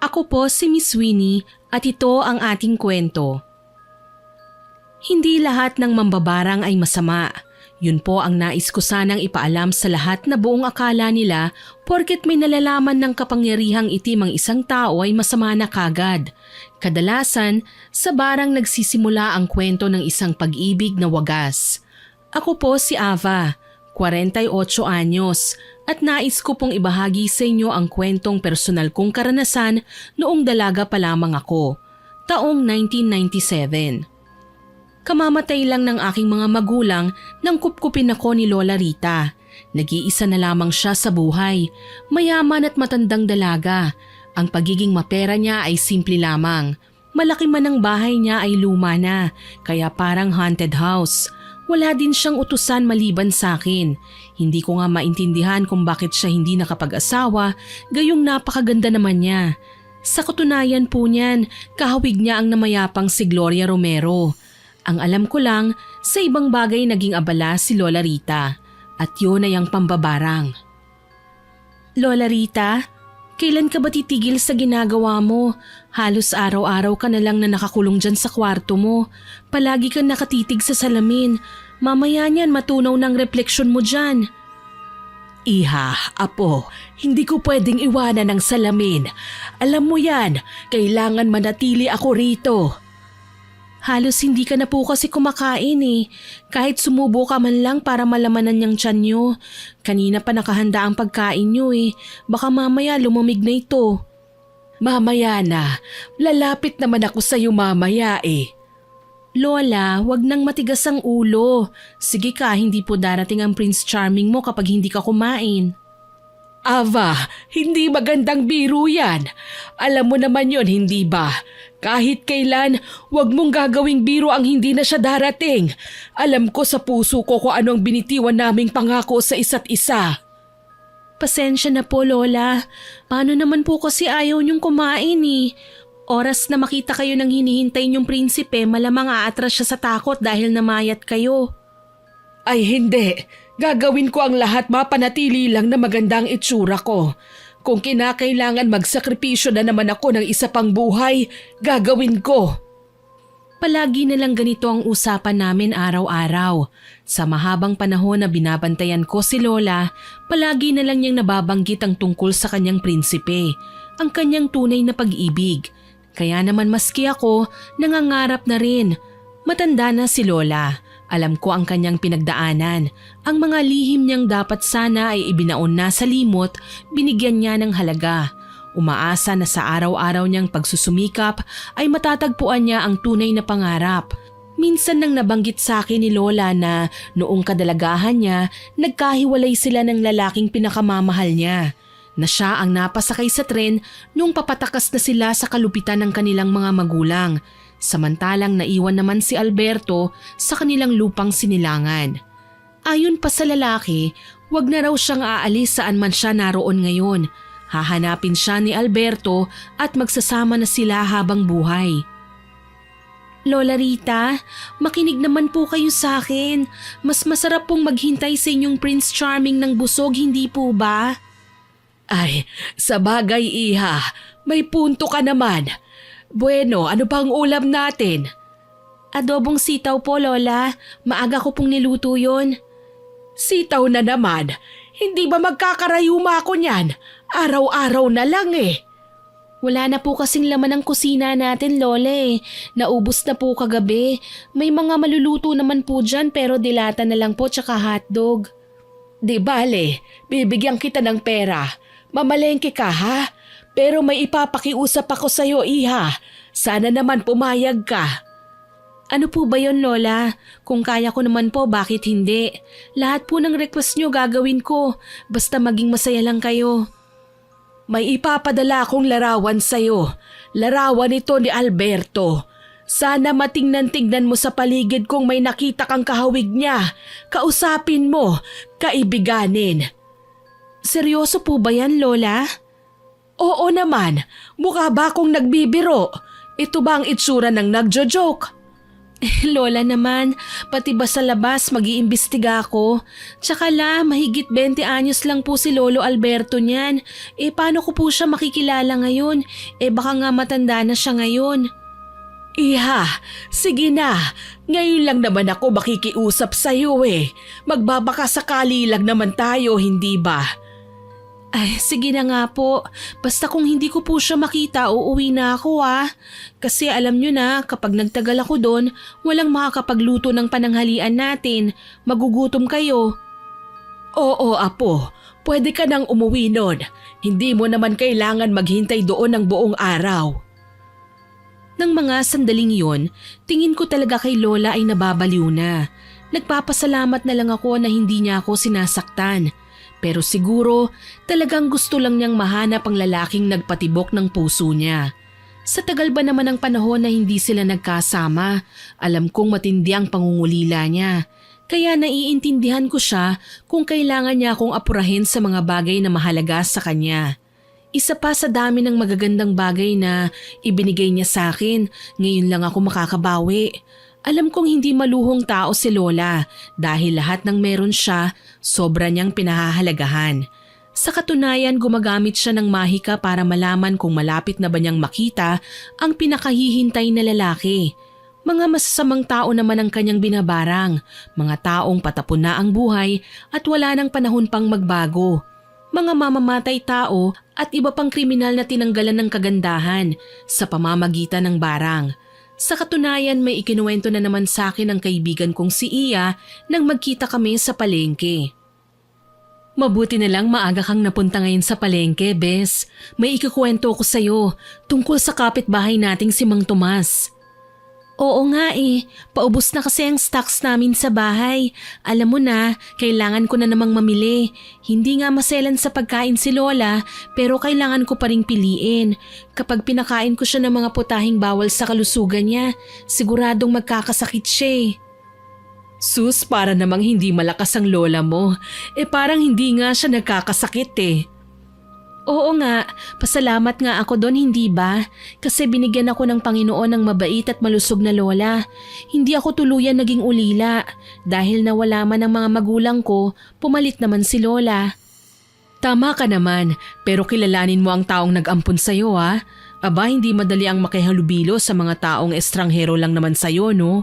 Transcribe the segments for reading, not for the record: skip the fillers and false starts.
Ako po si Miss Winnie at ito ang ating kwento. Hindi lahat ng mambabarang ay masama. Yun po ang nais ko sanang ipaalam sa lahat na buong akala nila porket may nalalaman ng kapangyarihang itim ang isang tao ay masama na kagad. Kadalasan, sa barang nagsisimula ang kwento ng isang pag-ibig na wagas. Ako po si Ava, 48 anyos, at nais ko pong ibahagi sa inyo ang kwentong personal kong karanasan noong dalaga pa lamang ako, taong 1997. Kamamatay lang ng aking mga magulang nang kupkupin ako ni Lola Rita. Nag-iisa na lamang siya sa buhay, mayaman at matandang dalaga. Ang pagiging mapera niya ay simple lamang. Malaki man ang bahay niya ay luma na, kaya parang haunted house. Wala din siyang utusan maliban sa akin. Hindi ko nga maintindihan kung bakit siya hindi nakapag-asawa, gayong napakaganda naman niya. Sa katunayan po niyan, kahawig niya ang namayapang si Gloria Romero. Ang alam ko lang, sa ibang bagay naging abala si Lola Rita at yun ay ang pambabarang. Lola Rita, kailan ka ba titigil sa ginagawa mo? Halos araw-araw ka na lang na nakakulong dyan sa kwarto mo. Palagi kang nakatitig sa salamin. Mamaya niyan matunaw ng refleksyon mo dyan. Iha, apo, hindi ko pwedeng iwanan ng salamin. Alam mo yan, kailangan manatili ako rito. Halos hindi ka na po kasi kumakain eh. Kahit sumubo ka man lang para malamanan niyang tiyan niyo. Kanina pa nakahanda ang pagkain niyo eh. Baka mamaya lumamig na ito. Mamaya na. Lalapit naman ako sa iyo mamaya eh. Lola, wag nang matigas ang ulo. Sige ka, hindi po darating ang Prince Charming mo kapag hindi ka kumain. Ava, hindi magandang biro yan. Alam mo naman yon, hindi ba? Kahit kailan, wag mong gagawing biro ang hindi na siya darating. Alam ko sa puso ko kung ano ang binitiwan naming pangako sa isa't isa. Pasensya na po, Lola. Paano naman po kasi ayaw niyong kumain eh? Oras na makita kayo ng hinihintay niyong prinsipe, malamang aatras siya sa takot dahil namayat kayo. Ay hindi. Gagawin ko ang lahat mapanatili lang na magandang itsura ko. Kung kinakailangan magsakripisyo na naman ako ng isa pang buhay, gagawin ko. Palagi na lang ganito ang usapan namin araw-araw. Sa mahabang panahon na binabantayan ko si Lola, palagi na lang niyang nababanggit ang tungkol sa kanyang prinsipe, ang kanyang tunay na pag-ibig. Kaya naman maski ako, nangangarap na rin. Matanda na si Lola. Alam ko ang kanyang pinagdaanan. Ang mga lihim niyang dapat sana ay ibinaon na sa limot, binigyan niya ng halaga. Umaasa na sa araw-araw niyang pagsusumikap ay matatagpuan niya ang tunay na pangarap. Minsan nang nabanggit sa akin ni Lola na noong kadalagahan niya, nagkahiwalay sila ng lalaking pinakamamahal niya. Na siya ang napasakay sa tren nung papatakas na sila sa kalupitan ng kanilang mga magulang. Samantalang naiwan naman si Alberto sa kanilang lupang sinilangan. Ayon pa sa lalaki, wag na raw siyang aalis saan man siya naroon ngayon. Hahanapin siya ni Alberto at magsasama na sila habang buhay. Lola Rita, makinig naman po kayo sa akin. Mas masarap pong maghintay sa inyong Prince Charming ng busog, hindi po ba? Ay, sa bagay iha, may punto ka naman. Bueno, ano pa ang ulam natin? Adobong sitaw po, Lola. Maaga ko pong niluto yon. Sitaw na naman. Hindi ba magkakarayuma ako niyan? Araw-araw na lang eh. Wala na po kasing laman ang kusina natin, Lola eh. Naubos na po kagabi. May mga maluluto naman po dyan pero dilata na lang po tsaka hotdog. Di bale, bibigyan kita ng pera. Mamalengke ka ha? Pero may ipapakiusap ako sa'yo, iha. Sana naman pumayag ka. Ano po ba yon, Lola? Kung kaya ko naman po, bakit hindi? Lahat po ng request nyo gagawin ko. Basta maging masaya lang kayo. May ipapadala akong larawan sa'yo. Larawan ito ni Alberto. Sana matingnan-tignan mo sa paligid kung may nakita kang kahawig niya. Kausapin mo, kaibiganin. Seryoso po ba yan, Lola? Oo naman, mukha ba akong nagbibiro? Ito ba ang itsura ng nagjo-joke? Lola naman, pati ba sa labas mag-iimbestiga ako? Tsaka mahigit 20 anyos lang po si Lolo Alberto niyan. Paano ko po siya makikilala ngayon? Baka nga matanda na siya ngayon. Iha, sige na. Ngayon lang naman ako makikiusap sa'yo Magbabaka sakali lang naman tayo, hindi ba? Ay, sige na nga po. Basta kung hindi ko po siya makita, uuwi na ako Kasi alam nyo na, kapag nagtagal ako doon, walang makakapagluto ng pananghalian natin. Magugutom kayo. Oo, apo. Pwede ka nang umuwi nun. Hindi mo naman kailangan maghintay doon ng buong araw. Nang mga sandaling yon, tingin ko talaga kay Lola ay nababaliw na. Nagpapasalamat na lang ako na hindi niya ako sinasaktan. Pero siguro talagang gusto lang niyang mahanap ang lalaking nagpatibok ng puso niya. Sa tagal ba naman ng panahon na hindi sila nagkasama, alam kong matindi ang pangungulila niya. Kaya naiintindihan ko siya kung kailangan niya akong apurahin sa mga bagay na mahalaga sa kanya. Isa pa sa dami ng magagandang bagay na ibinigay niya sa akin, ngayon lang ako makakabawi. Alam kong hindi maluhong tao si Lola dahil lahat ng meron siya, sobra niyang pinahahalagahan. Sa katunayan, gumagamit siya ng mahika para malaman kung malapit na ba niyang makita ang pinakahihintay na lalaki. Mga masasamang tao naman ang kanyang binabarang, mga taong patapon na ang buhay at wala nang panahon pang magbago. Mga mamamatay tao at iba pang kriminal na tinanggalan ng kagandahan sa pamamagitan ng barang. Sa katunayan, may ikinuwento na naman sa akin ng kaibigan kong si Iya nang magkita kami sa palengke. Mabuti na lang maaga kang napunta ngayon sa palengke, Bes. May ikukwento ko sa'yo tungkol sa kapitbahay nating si Mang Tomas. Oo nga paubos na kasi ang stocks namin sa bahay. Alam mo na, kailangan ko na namang mamili. Hindi nga maselan sa pagkain si Lola, pero kailangan ko pa ring piliin. Kapag pinakain ko siya ng mga putahing bawal sa kalusugan niya, siguradong magkakasakit siya Sus, para namang hindi malakas ang lola mo. Parang hindi nga siya nagkakasakit Oo nga, pasalamat nga ako doon, hindi ba? Kasi binigyan ako ng Panginoon ng mabait at malusog na lola. Hindi ako tuluyan naging ulila. Dahil nawala man ang mga magulang ko, pumalit naman si Lola. Tama ka naman, pero kilalanin mo ang taong nag-ampun sa'yo Aba, hindi madali ang makihalubilo sa mga taong estranghero lang naman sa'yo, no?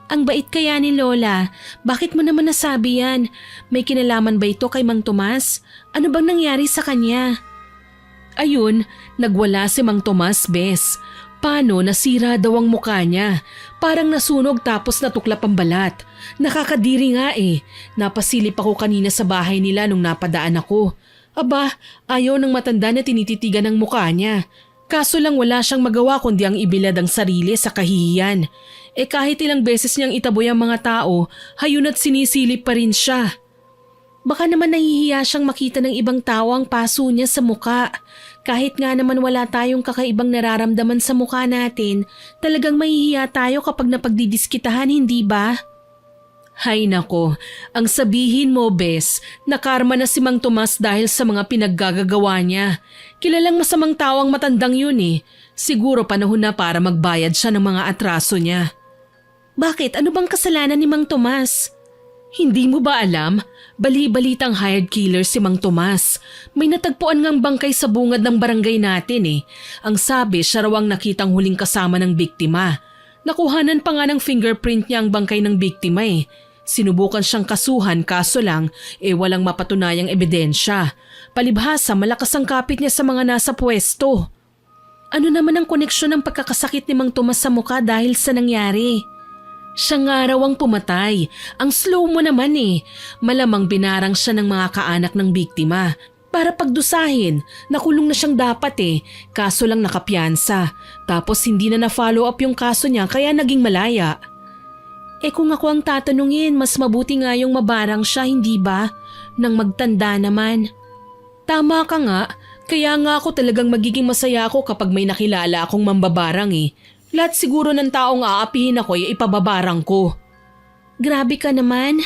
Ang bait kaya ni Lola. Bakit mo naman nasabi yan? May kinalaman ba ito kay Mang Tomas? Ano bang nangyari sa kanya? Ayun, nagwala si Mang Tomas, Bes. Paano nasira daw ang mukha niya? Parang nasunog tapos natuklap ang balat. Nakakadiri nga Napasilip ako kanina sa bahay nila nung napadaan ako. Aba, ayaw ng matanda na tinititigan ang mukha niya. Kaso lang wala siyang magawa kundi ang ibilad ang sarili sa kahihiyan. Kahit ilang beses niyang itaboy ang mga tao, hayun at sinisilip pa rin siya. Baka naman nahihiya siyang makita ng ibang tao ang paso niya sa muka. Kahit nga naman wala tayong kakaibang nararamdaman sa mukha natin, talagang mahihiya tayo kapag napagdidiskitahan, hindi ba? Hay nako, ang sabihin mo, Bes, nakarma na si Mang Tomas dahil sa mga pinaggagawa niya. Kilalang masamang tao ang matandang yun Siguro panahon na para magbayad siya ng mga atraso niya. Bakit? Ano bang kasalanan ni Mang Tomas? Hindi mo ba alam? Bali-balitang hired killer si Mang Tomas. May natagpuan ngang bangkay sa bungad ng barangay natin Ang sabi, siya raw ang nakitang huling kasama ng biktima. Nakuhanan pa nga ng fingerprint niya ang bangkay ng biktima Sinubukan siyang kasuhan kaso lang walang mapatunayang ebidensya. Palibhasa malakas ang kapit niya sa mga nasa pwesto. Ano naman ang koneksyon ng pagkakasakit ni Mang Tomas sa mukha dahil sa nangyari? Siya nga raw ang pumatay. Ang slow mo naman Malamang binarang siya ng mga kaanak ng biktima. Para pagdusahin, nakulong na siyang dapat kaso lang nakapiyansa. Tapos hindi na na-follow up yung kaso niya kaya naging malaya. Kung ako ang tatanungin, mas mabuti nga yung mabarang siya, hindi ba? Nang magtanda naman. Tama ka nga, kaya nga ako talagang magiging masaya ako kapag may nakilala akong mambabarang Lahat siguro ng taong aapihin ako ipababarang ko. Grabe ka naman.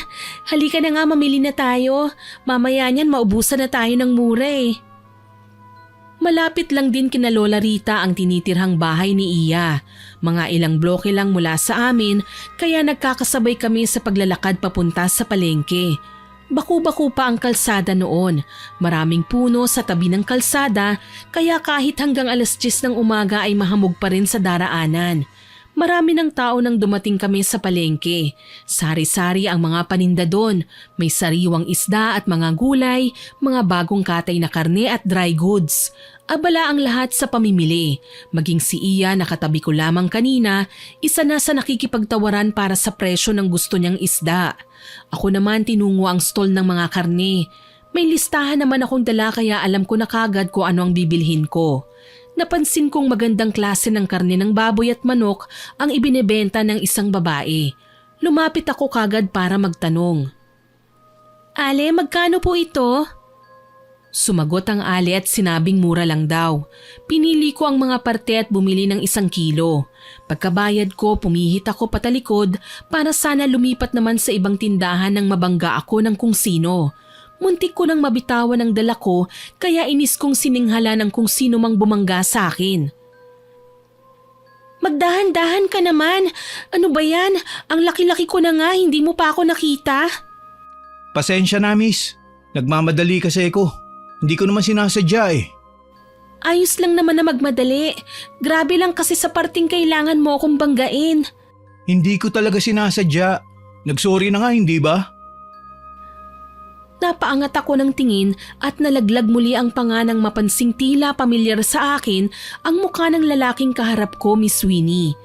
Halika na nga, mamili na tayo. Mamaya niyan maubusan na tayo ng mura Malapit lang din kina Lola Rita ang tinitirhang bahay ni Iya. Mga ilang bloke lang mula sa amin kaya nagkakasabay kami sa paglalakad papunta sa palengke. Baku-baku pa ang kalsada noon. Maraming puno sa tabi ng kalsada kaya kahit hanggang 10:00 ng umaga ay mahamog pa rin sa daraanan. Marami ng tao nang dumating kami sa palengke. Sari-sari ang mga paninda doon. May sariwang isda at mga gulay, mga bagong katay na karne at dry goods. Abala ang lahat sa pamimili. Maging si Iya na katabi ko lamang kanina, isa na sa nakikipagtawaran para sa presyo ng gusto niyang isda. Ako naman tinungo ang stall ng mga karne. May listahan naman akong dala kaya alam ko na kagad kung ano ang bibilhin ko. Napansin kong magandang klase ng karne ng baboy at manok ang ibinebenta ng isang babae. Lumapit ako kagad para magtanong. "Ale, magkano po ito?" Sumagot ang ale at sinabing mura lang daw. Pinili ko ang mga parte at bumili ng 1 kilo. Pagkabayad ko, pumihit ako patalikod para sana lumipat naman sa ibang tindahan nang mabangga ako ng kung sino. Muntik ko nang mabitawan ang dala ko kaya inis kong sininghala ng kung sino mang bumangga sa akin. "Magdahan-dahan ka naman. Ano ba yan? Ang laki-laki ko na nga, hindi mo pa ako nakita." Pasensya na, miss. Nagmamadali kasi ako. Hindi ko naman sinasadya eh. "Ayos lang naman na magmadali. Grabe lang kasi sa parting kailangan mo akong banggain." Hindi ko talaga sinasadya. Nagsorry na nga, hindi ba? Napaangat ako ng tingin at nalaglag muli ang panga nang mapansing tila pamilyar sa akin ang mukha ng lalaking kaharap ko, Miss Winnie.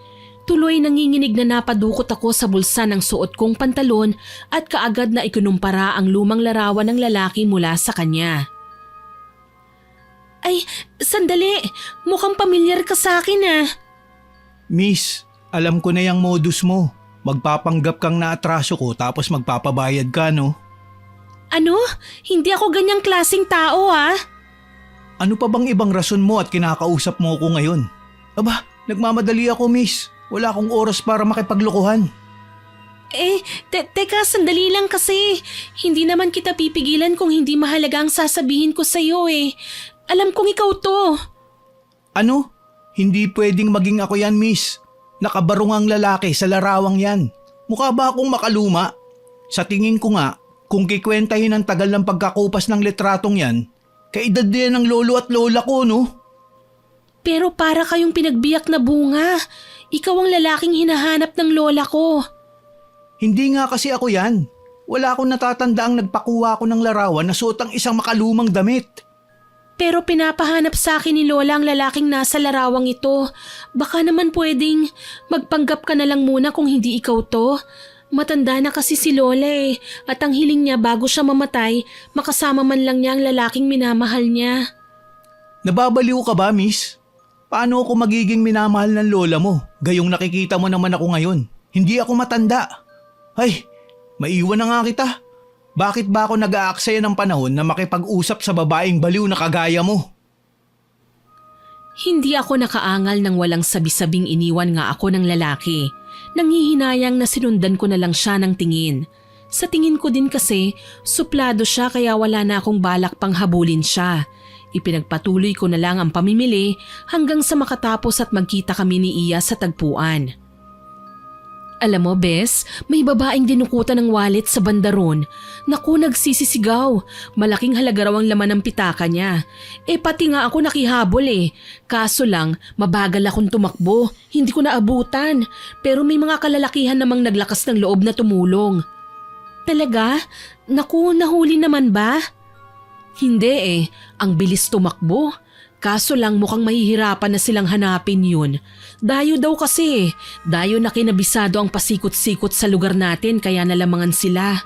Tuloy nanginginig na napadukot ako sa bulsa ng suot kong pantalon at kaagad na ikunumpara ang lumang larawan ng lalaki mula sa kanya. "Ay, sandali! Mukhang pamilyar ka sa akin ah." Miss, alam ko na yung modus mo. Magpapanggap kang naatraso ko tapos magpapabayad ka, no? "Ano? Hindi ako ganyang klaseng tao ah." Ano pa bang ibang rason mo at kinakausap mo ko ngayon? Aba, nagmamadali ako, miss. Wala akong oras para makipaglokohan. Teka, sandali lang kasi. Hindi naman kita pipigilan kung hindi mahalaga ang sasabihin ko sa'yo eh. Alam kong ikaw to. Ano? Hindi pwedeng maging ako yan, miss. Nakabarong ang lalaki sa larawang yan. Mukha ba akong makaluma? Sa tingin ko nga, kung kikwentahin ang tagal ng pagkakupas ng litratong yan, kaedad din ng lolo at lola ko, no? Pero para kayong pinagbiyak na bunga. Ikaw ang lalaking hinahanap ng lola ko. Hindi nga kasi ako yan. Wala akong natatandaang nagpakuha ko ng larawan na suot ang isang makalumang damit. Pero pinapahanap sa akin ni lola ang lalaking nasa larawang ito. Baka naman pwedeng magpanggap ka na lang muna kung hindi ikaw to. Matanda na kasi si lola eh, at ang hiling niya bago siya mamatay, makasama man lang niya ang lalaking minamahal niya. Nababaliw ka ba, miss? Paano ako magiging minamahal ng lola mo? Gayong nakikita mo naman ako ngayon. Hindi ako matanda. Ay, maiwan na nga kita. Bakit ba ako nag-aaksaya ng panahon na makipag-usap sa babaeng baliw na kagaya mo? Hindi ako nakaangal nang walang sabi-sabing iniwan nga ako ng lalaki. Nanghihinayang na sinundan ko na lang siya ng tingin. Sa tingin ko din kasi, suplado siya kaya wala na akong balak pang habulin siya. Ipinagpatuloy ko na lang ang pamimili hanggang sa makatapos at magkita kami ni Iya sa tagpuan. Alam mo, Bes, may babaeng dinukutan ng wallet sa bandaron. Naku, nagsisisigaw. Malaking halaga raw ang laman ng pitaka niya. Pati nga ako nakihabol eh. Kaso lang, mabagal akong tumakbo. Hindi ko naabutan. Pero may mga kalalakihan namang naglakas ng loob na tumulong. Talaga? Naku, nahuli naman ba? Hindi eh. Ang bilis tumakbo. Kaso lang mukhang mahihirapan na silang hanapin yun. Dayo daw kasi. Dayo na kinabisado ang pasikot-sikot sa lugar natin kaya nalamangan sila.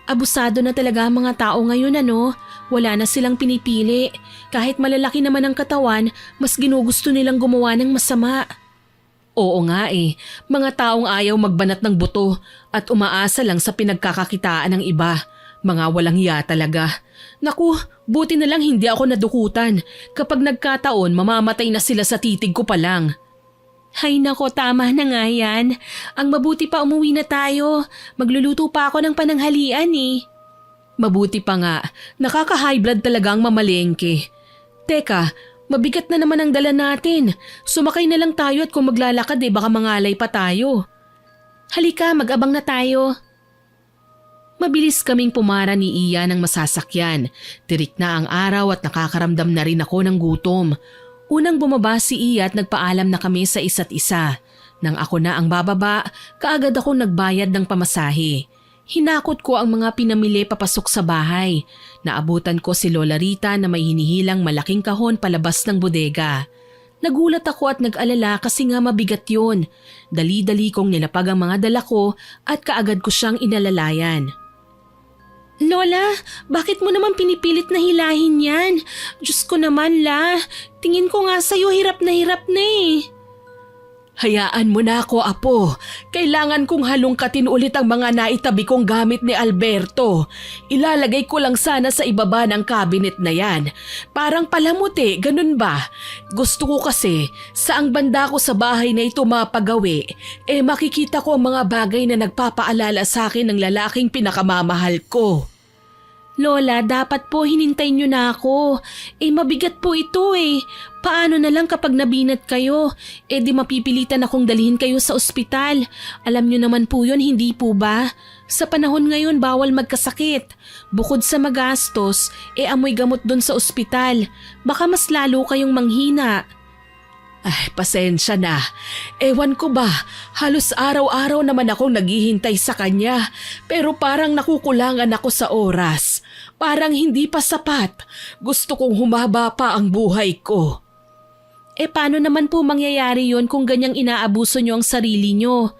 Abusado na talaga ang mga tao ngayon ano. Wala na silang pinipili. Kahit malalaki naman ang katawan, mas ginugusto nilang gumawa ng masama. Oo nga eh. Mga taong ayaw magbanat ng buto at umaasa lang sa pinagkakakitaan ng iba. Mga walang hiya talaga. Naku, buti na lang hindi ako nadukutan. Kapag nagkataon, mamamatay na sila sa titig ko pa lang. Hay nako, tama na nga yan. Ang mabuti pa umuwi na tayo. Magluluto pa ako ng pananghalian eh. Mabuti pa nga, nakaka-high blood talaga ang mamalengke. Teka, mabigat na naman ang dala natin. Sumakay na lang tayo at kung maglalakad baka mangalay pa tayo. Halika, mag-abang na tayo. Mabilis kaming pumara ni Iya ng masasakyan. Tirik na ang araw at nakakaramdam na rin ako ng gutom. Unang bumaba si Iya at nagpaalam na kami sa isa't isa. Nang ako na ang bababa, kaagad akong nagbayad ng pamasahe. Hinakot ko ang mga pinamili papasok sa bahay. Naabutan ko si Lola Rita na may hinihilang malaking kahon palabas ng bodega. Nagulat ako at nag-alala kasi nga mabigat yun. Dali-dali kong nilapag ang mga dala ko at kaagad ko siyang inalalayan. Lola, bakit mo naman pinipilit na hilahin yan? Diyos ko naman, La. Tingin ko nga sa'yo hirap na eh. Hayaan mo na ako, Apo. Kailangan kong halongkatin ulit ang mga naitabi kong gamit ni Alberto. Ilalagay ko lang sana sa ibaba ng cabinet na yan. Parang palamuti, ganun ba? Gusto ko kasi, saang banda ko sa bahay na ito mapagawi, makikita ko ang mga bagay na nagpapaalala sa akin ng lalaking pinakamamahal ko. Lola, dapat po hinintay niyo na ako. Mabigat po ito Paano na lang kapag nabinat kayo? Di mapipilitan akong dalhin kayo sa ospital. Alam niyo naman po yun, hindi po ba? Sa panahon ngayon, bawal magkasakit. Bukod sa magastos, amoy gamot doon sa ospital. Baka mas lalo kayong manghina. Ay, pasensya na. Ewan ko ba, halos araw-araw naman akong naghihintay sa kanya. Pero parang nakukulangan ako sa oras. Parang hindi pa sapat. Gusto kong humaba pa ang buhay ko. Paano naman po mangyayari yon kung ganyang inaabuso niyo ang sarili niyo?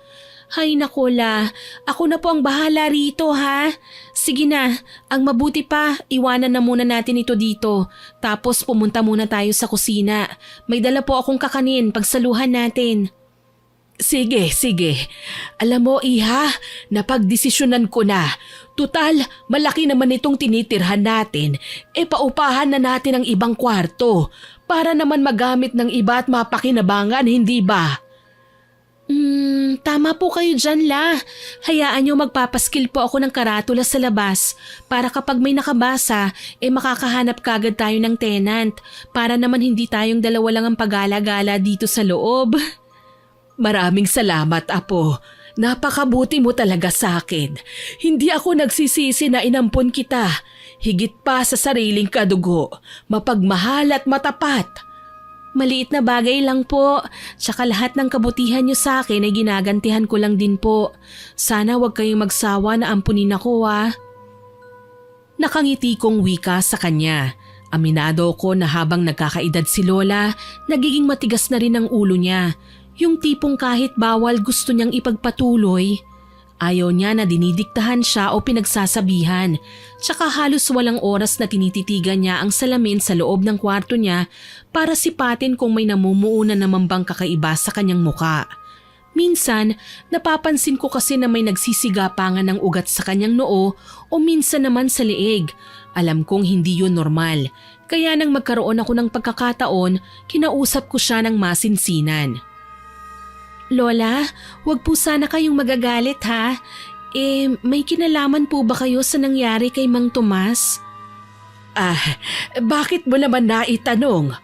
Hay naku, La, ako na po ang bahala rito, ha? Sige na, ang mabuti pa, iwanan na muna natin ito dito. Tapos pumunta muna tayo sa kusina. May dala po akong kakanin, pagsaluhan natin. Sige. Alam mo, Iha, napagdesisyonan ko na. Tutal, malaki naman itong tinitirhan natin. Paupahan na natin ang ibang kwarto para naman magamit ng iba at mapakinabangan, hindi ba? Tama po kayo dyan, La. Hayaan nyo magpapaskil po ako ng karatula sa labas para kapag may nakabasa, makakahanap kagad tayo ng tenant para naman hindi tayong dalawa lang ang pagala-gala dito sa loob. Maraming salamat, Apo. Napakabuti mo talaga sa akin. Hindi ako nagsisisi na inampon kita. Higit pa sa sariling kadugo, mapagmahal at matapat. Maliit na bagay lang po. Tsaka lahat ng kabutihan niyo sa akin ay ginagantihan ko lang din po. Sana wag kayong magsawa na ampunin ako, ha. Nakangiti kong wika sa kanya. Aminado ko na habang nagkakaedad si Lola, nagiging matigas na rin ang ulo niya. Yung tipong kahit bawal gusto niyang ipagpatuloy. Ayaw niya na dinidiktahan siya o pinagsasabihan. Tsaka halos walang oras na tinititigan niya ang salamin sa loob ng kwarto niya para sipatin kung may namumuo na naman bang kakaiba sa kanyang muka. Minsan, napapansin ko kasi na may nagsisigapangan ng ugat sa kanyang noo o minsan naman sa leeg. Alam kong hindi yun normal. Kaya nang magkaroon ako ng pagkakataon, kinausap ko siya ng masinsinan. Lola, wag po sana kayong magagalit, ha? May kinalaman po ba kayo sa nangyari kay Mang Tomas? Bakit mo naman naitanong?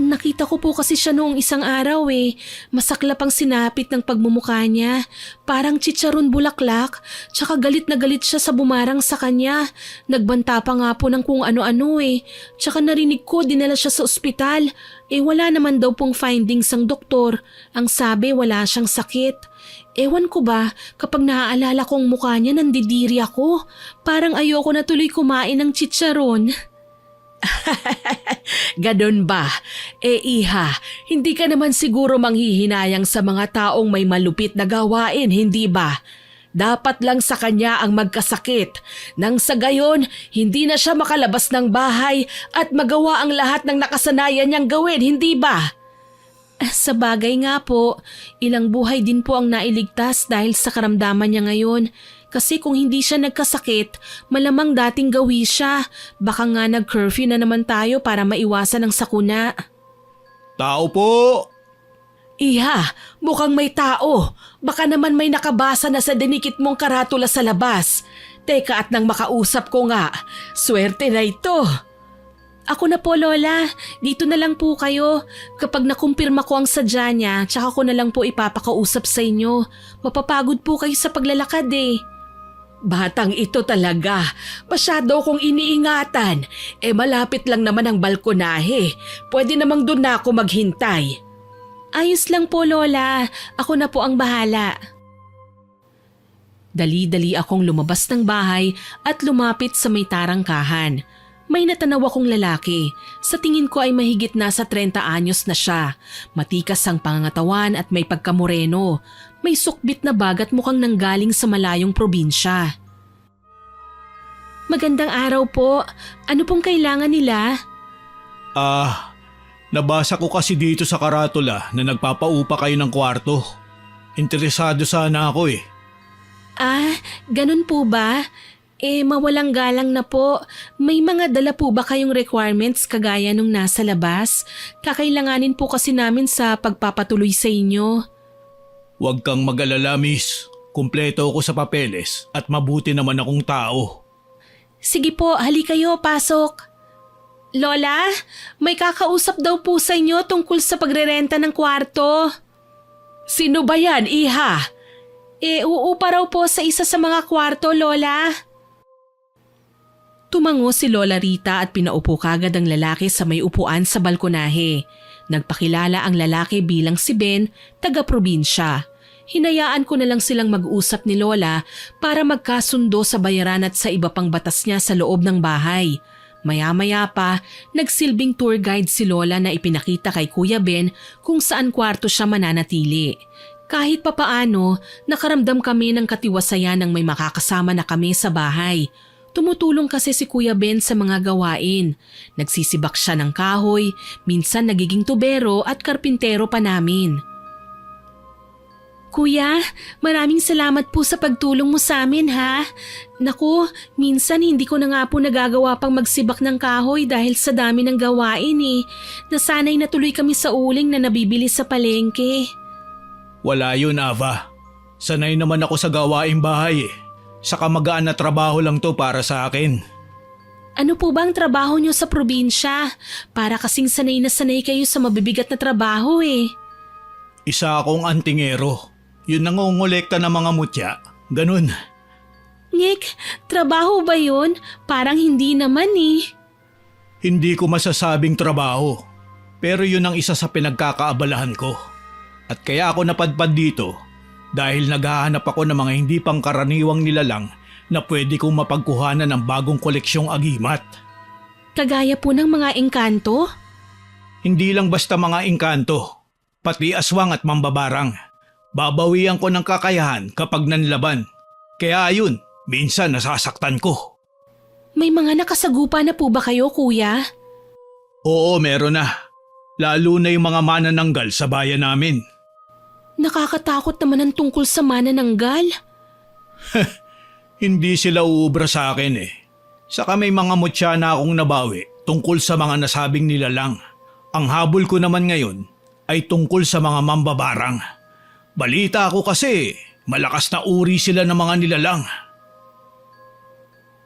Nakita ko po kasi siya noong isang araw Masaklap ang sinapit ng pagmumukha niya. Parang chicharon bulaklak. Tsaka galit na galit siya sa bumarang sa kanya. Nagbanta pa nga po ng kung ano-ano Tsaka narinig ko dinala siya sa ospital. Wala naman daw pong findings ang doktor. Ang sabi wala siyang sakit. Ewan ko ba, kapag naaalala kong mukha niya nandidiri ako. Parang ayoko na tuloy kumain ng chicharon. Ganon ba? Iha, hindi ka naman siguro manghihinayang sa mga taong may malupit na gawain, hindi ba? Dapat lang sa kanya ang magkasakit. Nang sa gayon, hindi na siya makalabas ng bahay at magawa ang lahat ng nakasanayan niyang gawin, hindi ba? Sa bagay nga po, ilang buhay din po ang nailigtas dahil sa karamdaman niya ngayon. Kasi kung hindi siya nagkasakit, malamang dating gawi siya. Baka nga nag-curfew na naman tayo para maiwasan ang sakuna. Tao po! Iha, mukhang may tao. Baka naman may nakabasa na sa dinikit mong karatula sa labas. Teka at nang makausap ko nga, swerte na ito. Ako na po, Lola. Dito na lang po kayo. Kapag nakumpirma ko ang sadya niya, tsaka ko na lang po ipapakausap sa inyo. Mapapagod po kayo sa paglalakad eh. Batang ito talaga. Masyado kong iniingatan. Malapit lang naman ang balkonahe. Pwede namang doon na ako maghintay. Ayos lang po, Lola. Ako na po ang bahala. Dali-dali akong lumabas ng bahay at lumapit sa may tarangkahan. May natanaw akong lalaki. Sa tingin ko ay mahigit nasa 30 anyos na siya. Matikas ang pangangatawan at may pagkamoreno. May sukbit na bag at mukhang nanggaling sa malayong probinsya. Magandang araw po. Ano pong kailangan nila? Nabasa ko kasi dito sa karatula na nagpapaupa kayo ng kwarto. Interesado sana ako eh. Ganun po ba? Mawalang galang na po. May mga dala po ba kayong requirements kagaya nung nasa labas? Kakailanganin po kasi namin sa pagpapatuloy sa inyo. Huwag kang mag-alala, miss. Kumpleto ako sa papeles at mabuti naman akong tao. Sige po, hali kayo, pasok. Lola, may kakausap daw po sa inyo tungkol sa pagrerenta ng kwarto. Sino ba yan, iha? Uupa raw po sa isa sa mga kwarto, Lola. Tumango si Lola Rita at pinaupo kagad ang lalaki sa may upuan sa balkonahe. Nagpakilala ang lalaki bilang si Ben, taga-probinsya. Hinayaan ko na lang silang mag-usap ni Lola para magkasundo sa bayaran at sa iba pang batas niya sa loob ng bahay. Maya-maya pa, nagsilbing tour guide si Lola na ipinakita kay Kuya Ben kung saan kwarto siya mananatili. Kahit papaano, nakaramdam kami ng katiwasayan ng may makakasama na kami sa bahay. Tumutulong kasi si Kuya Ben sa mga gawain. Nagsisibak siya ng kahoy, minsan nagiging tubero at karpintero pa namin. Kuya, maraming salamat po sa pagtulong mo sa amin ha. Naku, minsan hindi ko na nga po nagagawa pang magsibak ng kahoy dahil sa dami ng gawain eh. Nasanay na tuloy kami sa uling na nabibili sa palengke. Wala yun, Ava. Sanay naman ako sa gawaing bahay eh. Saka magaan na trabaho lang to para sa akin. Ano po ba ang trabaho niyo sa probinsya? Para kasing sanay na sanay kayo sa mabibigat na trabaho eh. Isa akong antingero. Yun nangongolekta ng mga mutya. Ganun. Nick, trabaho ba yun? Parang hindi naman eh. Hindi ko masasabing trabaho. Pero yun ang isa sa pinagkakaabalahan ko. At kaya ako napadpad dito dahil naghahanap ako ng mga hindi pangkaraniwang nilalang na pwede kong mapagkuhanan ng bagong koleksyong agimat. Kagaya po ng mga engkanto? Hindi lang basta mga engkanto, pati aswang at mambabarang. Babawian ko ng kakayahan kapag nanlaban. Kaya ayun, minsan nasasaktan ko. May mga nakasagupa na po ba kayo, kuya? Oo, meron na. Lalo na yung mga manananggal sa bayan namin. Nakakatakot naman ang tungkol sa manananggal. Hindi sila uubra sa akin eh. Saka may mga mutya na akong nabawi tungkol sa mga nasabing nilalang. Ang habol ko naman ngayon ay tungkol sa mga mambabarang. Balita ko kasi malakas na uri sila ng mga nilalang.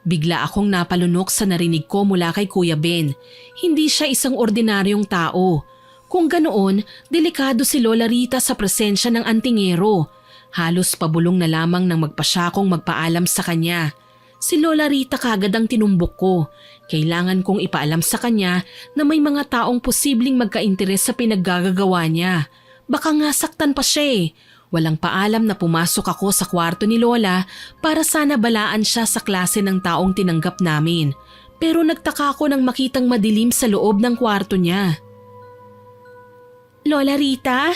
Bigla akong napalunok sa narinig ko mula kay Kuya Ben. Hindi siya isang ordinaryong tao. Kung ganoon, delikado si Lola Rita sa presensya ng antingero. Halos pabulong na lamang nang magpasya kong magpaalam sa kanya. Si Lola Rita kagad ang tinumbok ko. Kailangan kong ipaalam sa kanya na may mga taong posibleng magka-interes sa pinaggagawa niya. Baka nga saktan pa siya eh. Walang paalam na pumasok ako sa kwarto ni Lola para sana balaan siya sa klase ng taong tinanggap namin. Pero nagtaka ako nang makitang madilim sa loob ng kwarto niya. Lola Rita,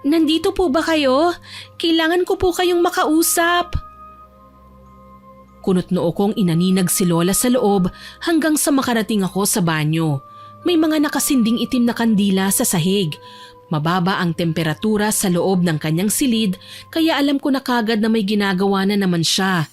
nandito po ba kayo? Kailangan ko po kayong makausap. Kunot noo kong inaninag si Lola sa loob hanggang sa makarating ako sa banyo. May mga nakasinding itim na kandila sa sahig. Mababa ang temperatura sa loob ng kanyang silid kaya alam ko na kagad na may ginagawa na naman siya.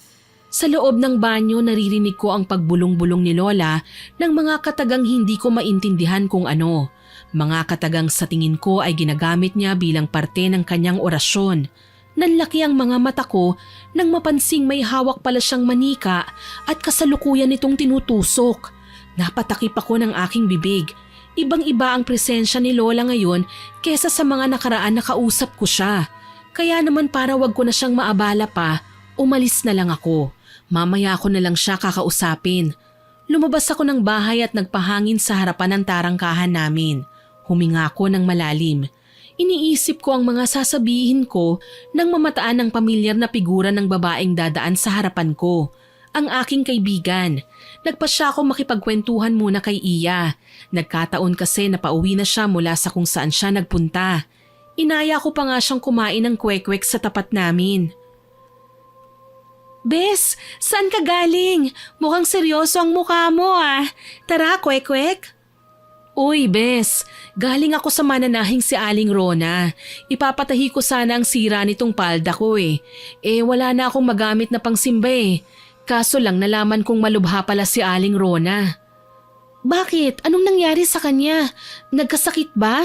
Sa loob ng banyo naririnig ko ang pagbulong-bulong ni Lola ng mga katagang hindi ko maintindihan kung ano. Mga katagang sa tingin ko ay ginagamit niya bilang parte ng kanyang orasyon. Nanlaki ang mga mata ko nang mapansing may hawak pala siyang manika at kasalukuyan nitong tinutusok. Napatakip ako ng aking bibig. Ibang-iba ang presensya ni Lola ngayon kesa sa mga nakaraan na kausap ko siya. Kaya naman para wag ko na siyang maabala pa, umalis na lang ako. Mamaya ko na lang siya kakausapin. Lumabas ako ng bahay at nagpahangin sa harapan ng tarangkahan namin. Huminga ako ng malalim. Iniisip ko ang mga sasabihin ko nang mamataan ng pamilyar na figura ng babaeng dadaan sa harapan ko. Ang aking kaibigan. Nagpasya ako makipagkwentuhan muna kay Iya. Nagkataon kasi na pauwi na siya mula sa kung saan siya nagpunta. Inaya ko pa nga siyang kumain ng kwek-kwek sa tapat namin. Bes, saan ka galing? Mukhang seryoso ang mukha mo ah. Tara, kwek-kwek. Uy, Bes, galing ako sa mananahing si Aling Rona. Ipapatahi ko sana ang sira nitong palda ko eh. Wala na akong magamit na pangsimba eh. Kaso lang nalaman kong malubha pala si Aling Rona. Bakit? Anong nangyari sa kanya? Nagkasakit ba?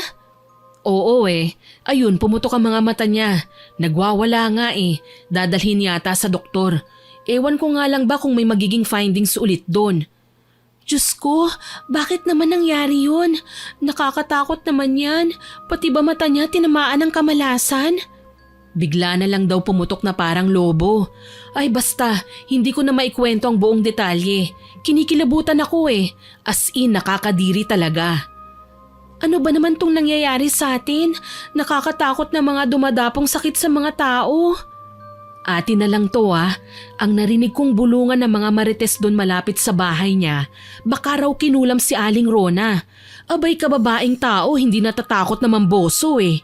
Oo eh. Ayun, pumutok ang mga mata niya. Nagwawala nga eh. Dadalhin yata sa doktor. Ewan ko nga lang ba kung may magiging findings ulit doon. Diyos ko, bakit naman nangyari yun? Nakakatakot naman yan. Pati ba mata niya tinamaan ng kamalasan? Bigla na lang daw pumutok na parang lobo. Ay basta, hindi ko na maikwento ang buong detalye. Kinikilabutan ako eh. As in, nakakadiri talaga. Ano ba naman tong nangyayari sa atin? Nakakatakot na mga dumadapong sakit sa mga tao. Atin na lang to ah. Ang narinig kong bulungan ng mga marites doon malapit sa bahay niya, baka raw kinulam si Aling Rona. Abay kababaeng tao, hindi natatakot na mamboso eh.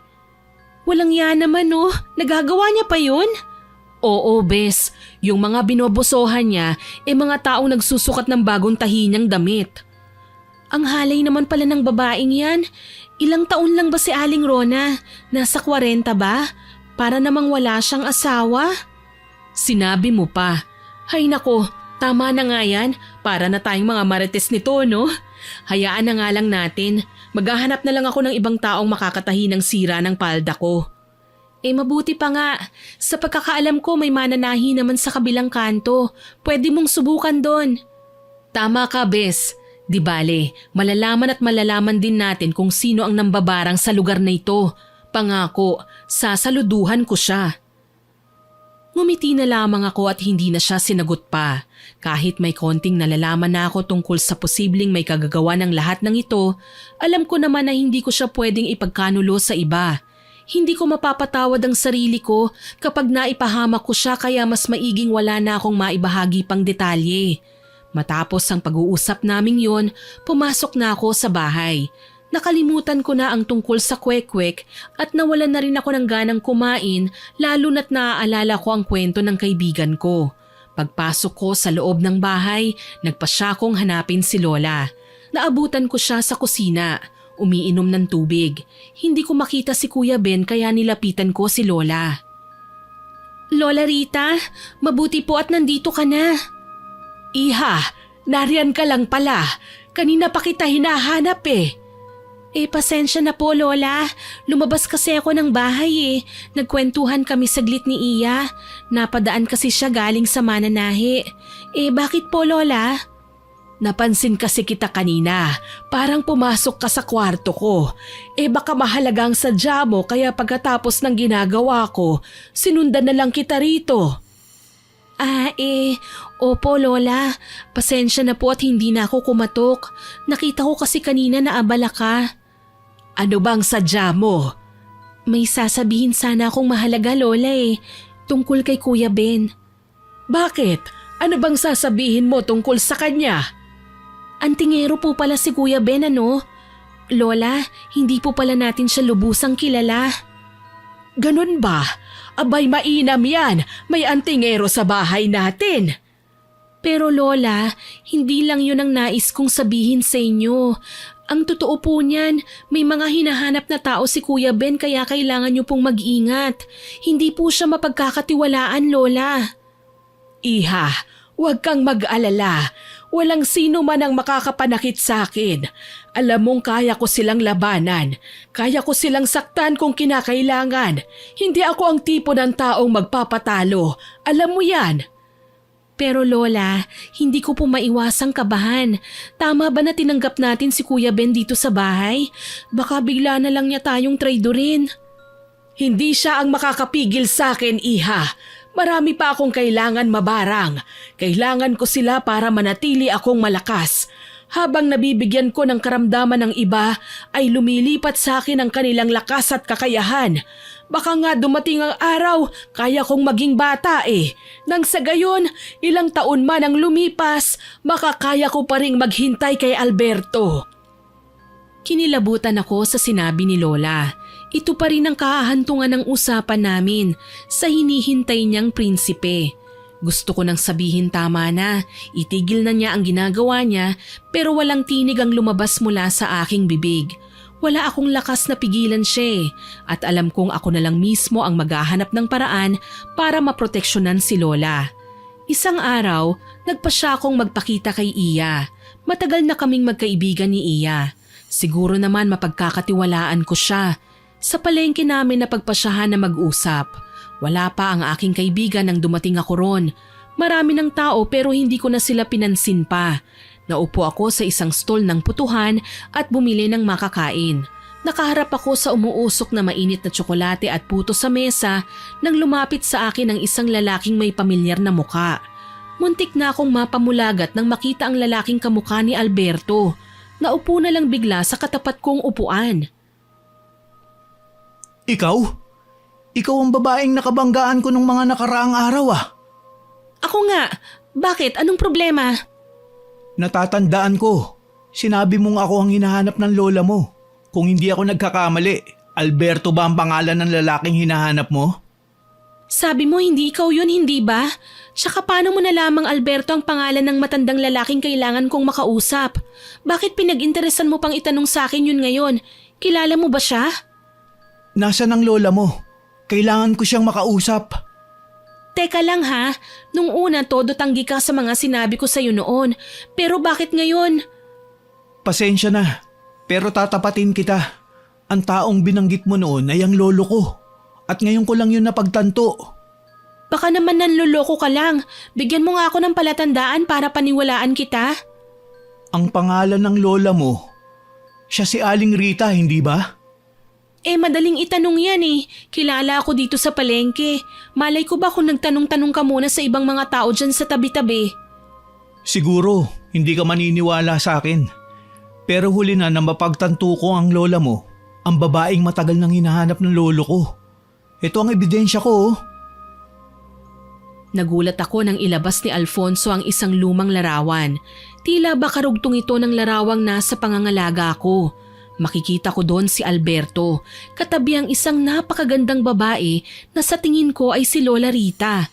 Walang yan naman oh, nagagawa niya pa yun? Oo, Bes. Yung mga binobosohan niya, mga taong nagsusukat ng bagong tahi niyang damit. Ang halay naman pala ng babaeng yan. Ilang taon lang ba si Aling Rona? Nasa 40 ba? Para namang wala siyang asawa? Sinabi mo pa. Hay nako, tama na nga yan. Para na tayong mga marites nito, no? Hayaan na nga lang natin. Maghahanap na lang ako ng ibang taong makakatahi ng sira ng palda ko. Mabuti pa nga. Sa pagkakaalam ko may mananahi naman sa kabilang kanto. Pwede mong subukan doon. Tama ka, Bes. Di bale, malalaman at malalaman din natin kung sino ang nambabarang sa lugar na ito. Pangako, sasaluduhan ko siya. Ngumiti na lamang ako at hindi na siya sinagot pa. Kahit may konting nalalaman na ako tungkol sa posibleng may kagagawa ng lahat ng ito, alam ko naman na hindi ko siya pwedeng ipagkanulo sa iba. Hindi ko mapapatawad ang sarili ko kapag naipahamak ko siya kaya mas maiging wala na akong maibahagi pang detalye. Matapos ang pag-uusap naming yon, pumasok na ako sa bahay. Nakalimutan ko na ang tungkol sa kwek-kwek at nawalan na rin ako ng ganang kumain lalo na't naaalala ko ang kwento ng kaibigan ko. Pagpasok ko sa loob ng bahay, nagpasya kong hanapin si Lola. Naabutan ko siya sa kusina, umiinom ng tubig. Hindi ko makita si Kuya Ben kaya nilapitan ko si Lola. Lola Rita, mabuti po at nandito ka na. Iha, nariyan ka lang pala. Kanina pa kita hinahanap eh. Pasensya na po Lola. Lumabas kasi ako ng bahay eh. Nagkwentuhan kami saglit ni Iya. Napadaan kasi siya galing sa mananahi. Bakit po Lola? Napansin kasi kita kanina. Parang pumasok ka sa kwarto ko. Baka mahalagang sadya mo kaya pagkatapos ng ginagawa ko, sinundan na lang kita rito. Opo Lola. Pasensya na po at hindi na ako kumatok. Nakita ko kasi kanina na abala ka. Ano bang sadya mo? May sasabihin sana akong mahalaga Lola tungkol kay Kuya Ben. Bakit? Ano bang sasabihin mo tungkol sa kanya? Antingero po pala si Kuya Ben ano? Lola, hindi po pala natin siya lubusang kilala. Ganun ba? Abay mainam yan, may antingero sa bahay natin. Pero Lola, hindi lang yun ang nais kong sabihin sa inyo. Ang totoo po niyan, may mga hinahanap na tao si Kuya Ben kaya kailangan niyo pong mag-ingat. Hindi po siya mapagkakatiwalaan, Lola. Iha, huwag kang mag-alala. Walang sino man ang makakapanakit sa akin. Alam mong kaya ko silang labanan. Kaya ko silang saktan kung kinakailangan. Hindi ako ang tipo ng taong magpapatalo. Alam mo yan. Pero Lola, hindi ko po maiwasang kabahan. Tama ba na tinanggap natin si Kuya Ben dito sa bahay? Baka bigla na lang niya tayong traidorin. Hindi siya ang makakapigil sa akin, Iha. Marami pa akong kailangan mabarang. Kailangan ko sila para manatili akong malakas. Habang nabibigyan ko ng karamdaman ng iba, ay lumilipat sa akin ang kanilang lakas at kakayahan. Baka nga dumating ang araw, kaya kong maging bata eh. Nang sa gayon, ilang taon man ang lumipas, makakaya ko pa ring maghintay kay Alberto. Kinilabutan ako sa sinabi ni Lola. Ito pa rin ang kahahantungan ng usapan namin sa hinihintay niyang prinsipe. Gusto ko nang sabihin tama na, itigil na niya ang ginagawa niya pero walang tinig ang lumabas mula sa aking bibig. Wala akong lakas na pigilan siya at alam kong ako na lang mismo ang maghahanap ng paraan para maproteksyonan si Lola. Isang araw, nagpa siya akong magpakita kay Iya. Matagal na kaming magkaibigan ni Iya. Siguro naman mapagkakatiwalaan ko siya. Sa palengke namin napagpasyahan na mag-usap. Wala pa ang aking kaibigan nang dumating ako ron. Marami ng tao pero hindi ko na sila pinansin pa. Naupo ako sa isang stall ng putuhan at bumili ng makakain. Nakaharap ako sa umuusok na mainit na tsokolate at puto sa mesa nang lumapit sa akin ang isang lalaking may pamilyar na muka. Muntik na akong mapamulagat nang makita ang lalaking kamukha ni Alberto. Naupo na lang bigla sa katapat kong upuan. Ikaw? Ikaw ang babaeng nakabanggaan ko nung mga nakaraang araw ah. Ako nga. Bakit? Anong problema? Natatandaan ko. Sinabi mong ako ang hinahanap ng lola mo. Kung hindi ako nagkakamali, Alberto ba ang pangalan ng lalaking hinahanap mo? Sabi mo hindi ikaw yun, hindi ba? Tsaka paano mo nalamang Alberto ang pangalan ng matandang lalaking kailangan kong makausap? Bakit pinag-interesan mo pang itanong sa akin yun ngayon? Kilala mo ba siya? Nasaan ang lola mo? Kailangan ko siyang makausap. Teka lang ha, nung una todo tanggi ka sa mga sinabi ko sa'yo noon. Pero bakit ngayon? Pasensya na, pero tatapatin kita. Ang taong binanggit mo noon ay ang lolo ko. At ngayon ko lang yun napagtanto. Baka naman nanloloko ka lang. Bigyan mo nga ako ng palatandaan para paniwalaan kita. Ang pangalan ng lola mo, siya si Aling Rita, hindi ba? Madaling itanong yan eh. Kilala ako dito sa palengke. Malay ko ba kung nagtanong-tanong ka muna sa ibang mga tao dyan sa tabi-tabi? Siguro, hindi ka maniniwala sa akin. Pero huli na mapagtanto ko ang lola mo, ang babaeng matagal nang hinahanap ng lolo ko. Ito ang ebidensya ko. Nagulat ako nang ilabas ni Alfonso ang isang lumang larawan. Tila ba karugtong ito ng larawang nasa pangangalaga ko. Makikita ko doon si Alberto, katabi ang isang napakagandang babae na sa tingin ko ay si Lola Rita.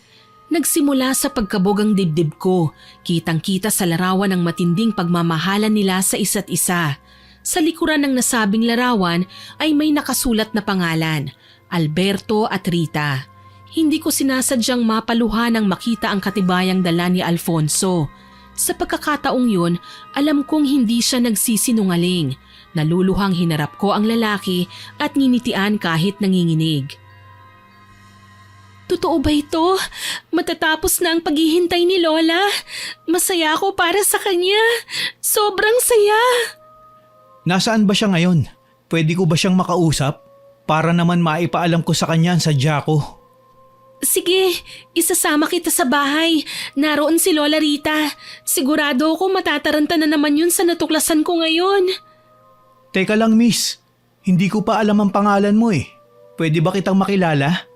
Nagsimula sa pagkabog ang dibdib ko, kitang-kita sa larawan ang matinding pagmamahalan nila sa isa't isa. Sa likuran ng nasabing larawan ay may nakasulat na pangalan, Alberto at Rita. Hindi ko sinasadyang mapaluha nang makita ang katibayang dala ni Alfonso. Sa pagkakataong yun, alam kong hindi siya nagsisinungaling. Naluluhang hinarap ko ang lalaki at nginitian kahit nanginginig. Totoo ba ito? Matatapos na ang paghihintay ni Lola. Masaya ako para sa kanya. Sobrang saya. Nasaan ba siya ngayon? Pwede ko ba siyang makausap? Para naman maipaalam ko sa kanya ang sadya ko. Sige, isasama kita sa bahay. Naroon si Lola Rita. Sigurado ako matataranta na naman yun sa natuklasan ko ngayon. Teka lang miss, hindi ko pa alam ang pangalan mo eh. Pwede ba kitang makilala?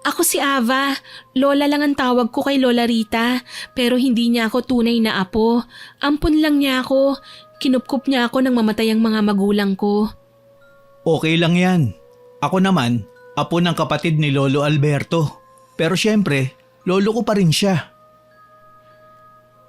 Ako si Ava. Lola lang ang tawag ko kay Lola Rita. Pero hindi niya ako tunay na apo. Ampon lang niya ako. Kinupkup niya ako nang mamatay ang mga magulang ko. Okay lang yan. Ako naman, apo ng kapatid ni Lolo Alberto. Pero syempre, lolo ko pa rin siya.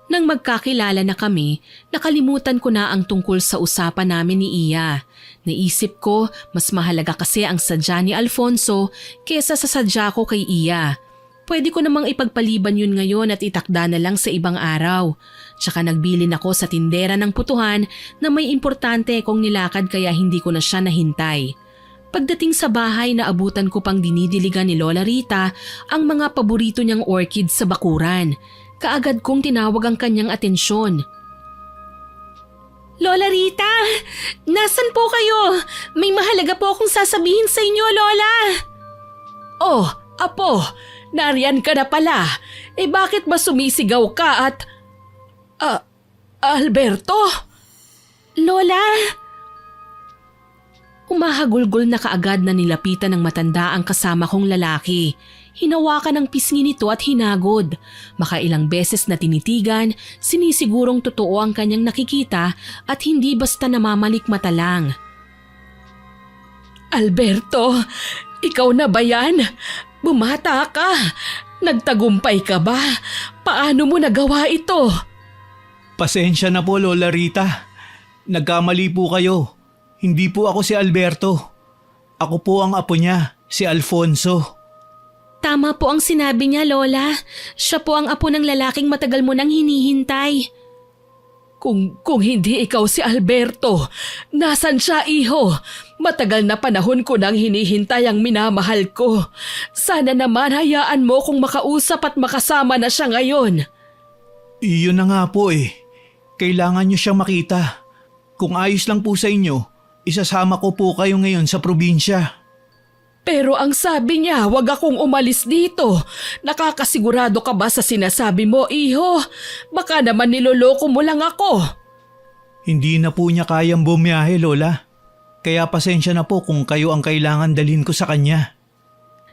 Nang magkakilala na kami, nakalimutan ko na ang tungkol sa usapan namin ni Iya. Naisip ko, mas mahalaga kasi ang sadya ni Alfonso kesa sa sadya ko kay Iya. Pwede ko namang ipagpaliban yun ngayon at itakda na lang sa ibang araw. Tsaka nagbilin ako sa tindera ng putuhan na may importante kong nilakad kaya hindi ko na siya nahintay. Pagdating sa bahay, naabutan ko pang dinidiligan ni Lola Rita ang mga paborito niyang orchids sa bakuran. Kaagad kong tinawag ang kanyang atensyon. Lola Rita, nasan po kayo? May mahalaga po akong sasabihin sa inyo, Lola. Oh, apo, nariyan ka na pala. Bakit ba sumisigaw ka at… Alberto? Lola? Humahagulgol na kaagad na nilapitan ng matanda ang kasama kong lalaki. Hinawakan ng pisngi nito at hinagod. Makailang beses na tinitigan, sinisigurong totoo ang kanyang nakikita at hindi basta namamalik mata lang. Alberto, ikaw na ba yan? Bumata ka. Nagtagumpay ka ba? Paano mo nagawa ito? Pasensya na po, Lola Rita. Nagkamali po kayo. Hindi po ako si Alberto. Ako po ang apo niya, si Alfonso. Tama po ang sinabi niya, Lola. Siya po ang apo ng lalaking matagal mo nang hinihintay. Kung hindi ikaw si Alberto, nasan siya, iho? Matagal na panahon ko nang hinihintay ang minamahal ko. Sana naman hayaan mo kung makausap at makasama na siya ngayon. Iyon na nga po eh. Kailangan niyo siyang makita. Kung ayos lang po sa inyo, isasama ko po kayo ngayon sa probinsya. Pero ang sabi niya, wag akong umalis dito. Nakakasigurado ka ba sa sinasabi mo, iho? Baka naman niloloko mo lang ako. Hindi na po niya kayang bumiyahe, Lola. Kaya pasensya na po kung kayo ang kailangan dalhin ko sa kanya.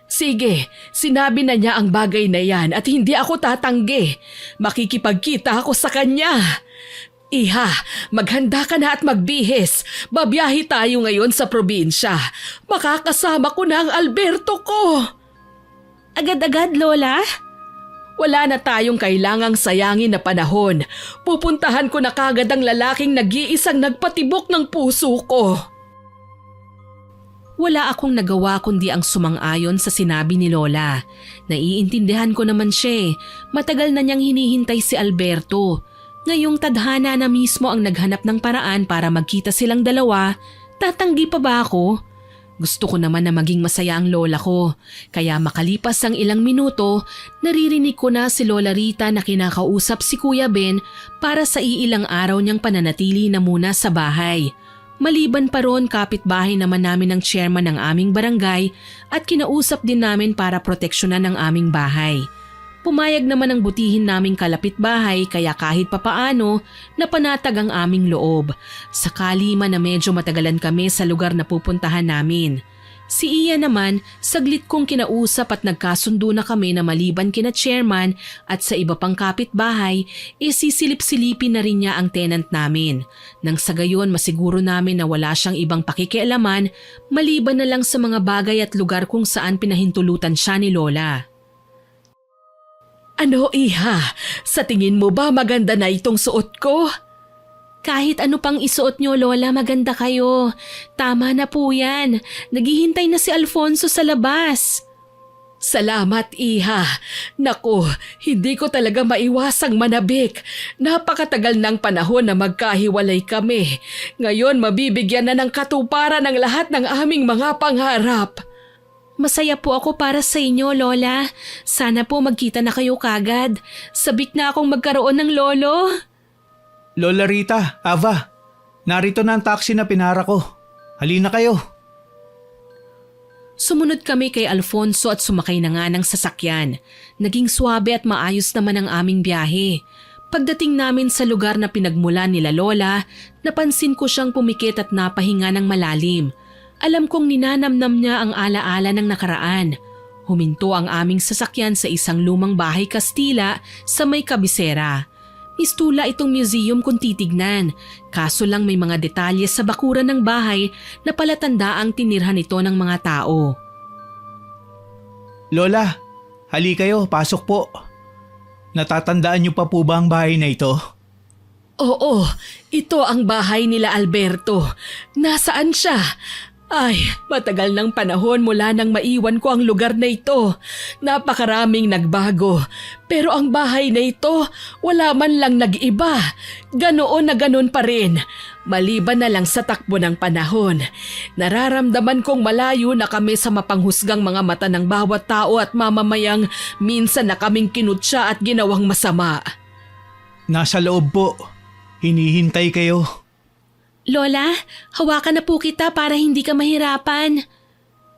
Sige, sinabi na niya ang bagay na yan at hindi ako tatanggi. Makikipagkita ako sa kanya. Iha, maghanda ka na at magbihis. Babiyahe tayo ngayon sa probinsya. Makakasama ko na ang Alberto ko. Agad-agad, Lola? Wala na tayong kailangang sayangin na panahon. Pupuntahan ko na kagad ang lalaking nag-iisang nagpatibok ng puso ko. Wala akong nagawa kundi ang sumang-ayon sa sinabi ni Lola. Naiintindihan ko naman siya. Matagal na niyang hinihintay si Alberto. Ngayong tadhana na mismo ang naghanap ng paraan para magkita silang dalawa, tatanggi pa ba ako? Gusto ko naman na maging masaya ang lola ko, kaya makalipas ang ilang minuto, naririnig ko na si Lola Rita na kinakausap si Kuya Ben para sa iilang araw niyang pananatili na muna sa bahay. Maliban pa ron, kapitbahay naman namin ng chairman ng aming barangay at kinausap din namin para proteksyonan ang aming bahay. Pumayag naman ang butihin naming kalapit-bahay kaya kahit papaano napanatag ang aming loob. Sakali man na medyo matagalan kami sa lugar na pupuntahan namin. Si Iya naman, saglit kong kinausap at nagkasundo na kami na maliban kina chairman at sa iba pang kapitbahay, sisilip-silipin na rin niya ang tenant namin. Nang sa gayon masiguro namin na wala siyang ibang pakikialaman maliban na lang sa mga bagay at lugar kung saan pinahintulutan siya ni Lola. Ano, Iha? Sa tingin mo ba maganda na itong suot ko? Kahit ano pang isuot nyo, Lola, maganda kayo. Tama na po yan. Naghihintay na si Alfonso sa labas. Salamat, Iha. Naku, hindi ko talaga maiwasang manabik. Napakatagal ng panahon na magkahiwalay kami. Ngayon mabibigyan na ng katuparan ang lahat ng aming mga pangarap. Masaya po ako para sa inyo, Lola. Sana po magkita na kayo kagad. Sabik na akong magkaroon ng lolo. Lola Rita, Ava, narito na ang taxi na pinara ko. Halina kayo. Sumunod kami kay Alfonso at sumakay na nga ng sasakyan. Naging swabe at maayos naman ang aming biyahe. Pagdating namin sa lugar na pinagmulan nila Lola, napansin ko siyang pumikit at napahinga ng malalim. Alam kong ninanamnam niya ang alaala ng nakaraan. Huminto ang aming sasakyan sa isang lumang bahay Kastila sa may kabisera. Mistula itong museum kung titignan, kaso lang may mga detalye sa bakuran ng bahay na palatandaang tinirhan ito ng mga tao. Lola, hali kayo, pasok po. Natatandaan niyo pa po ba ang bahay na ito? Oo, ito ang bahay nila Alberto. Nasaan siya? Ay, matagal ng panahon mula nang maiwan ko ang lugar na ito. Napakaraming nagbago. Pero ang bahay na ito, wala man lang nag-iba. Ganoon na ganon pa rin. Maliban na lang sa takbo ng panahon. Nararamdaman kong malayo na kami sa mapanghusgang mga mata ng bawat tao at mamamayang minsan na kaming kinutya at ginawang masama. Nasa loob po. Hinihintay kayo. Lola, hawakan na po kita para hindi ka mahirapan.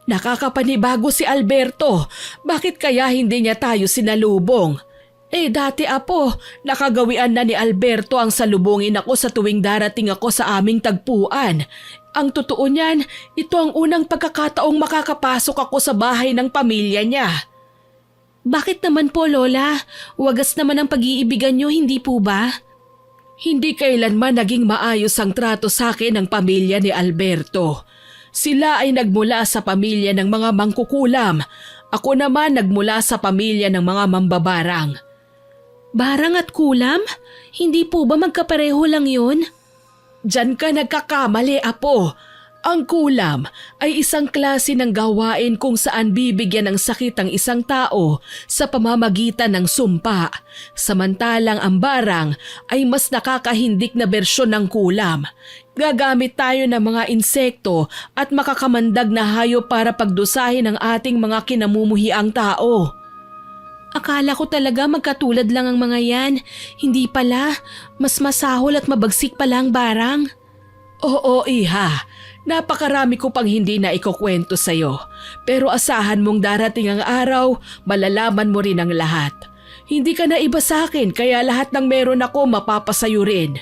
Nakakapanibago si Alberto. Bakit kaya hindi niya tayo sinalubong? Dati apo, nakagawian na ni Alberto ang salubungin ako sa tuwing darating ako sa aming tagpuan. Ang totoo niyan, ito ang unang pagkakataong makakapasok ako sa bahay ng pamilya niya. Bakit naman po, Lola? Wagas naman ang pag-iibigan niyo, hindi po ba? Hindi kailanman naging maayos ang trato sa akin ng pamilya ni Alberto. Sila ay nagmula sa pamilya ng mga mangkukulam. Ako naman nagmula sa pamilya ng mga mambabarang. Barang at kulam? Hindi po ba magkapareho lang yun? Diyan ka nagkakamali, apo. Ang kulam ay isang klase ng gawain kung saan bibigyan ng sakit ang isang tao sa pamamagitan ng sumpa. Samantalang ang barang ay mas nakakahindik na bersyon ng kulam. Gagamit tayo ng mga insekto at makakamandag na hayop para pagdusahin ang ating mga kinamumuhiang tao. Akala ko talaga magkatulad lang ang mga yan. Hindi pala, mas masahol at mabagsik pala ang barang. Oo, iha. Napakarami ko pang hindi na ikukwento sa'yo. Pero asahan mong darating ang araw, malalaman mo rin ang lahat. Hindi ka na iba sa akin kaya lahat ng meron ako mapapasayo rin.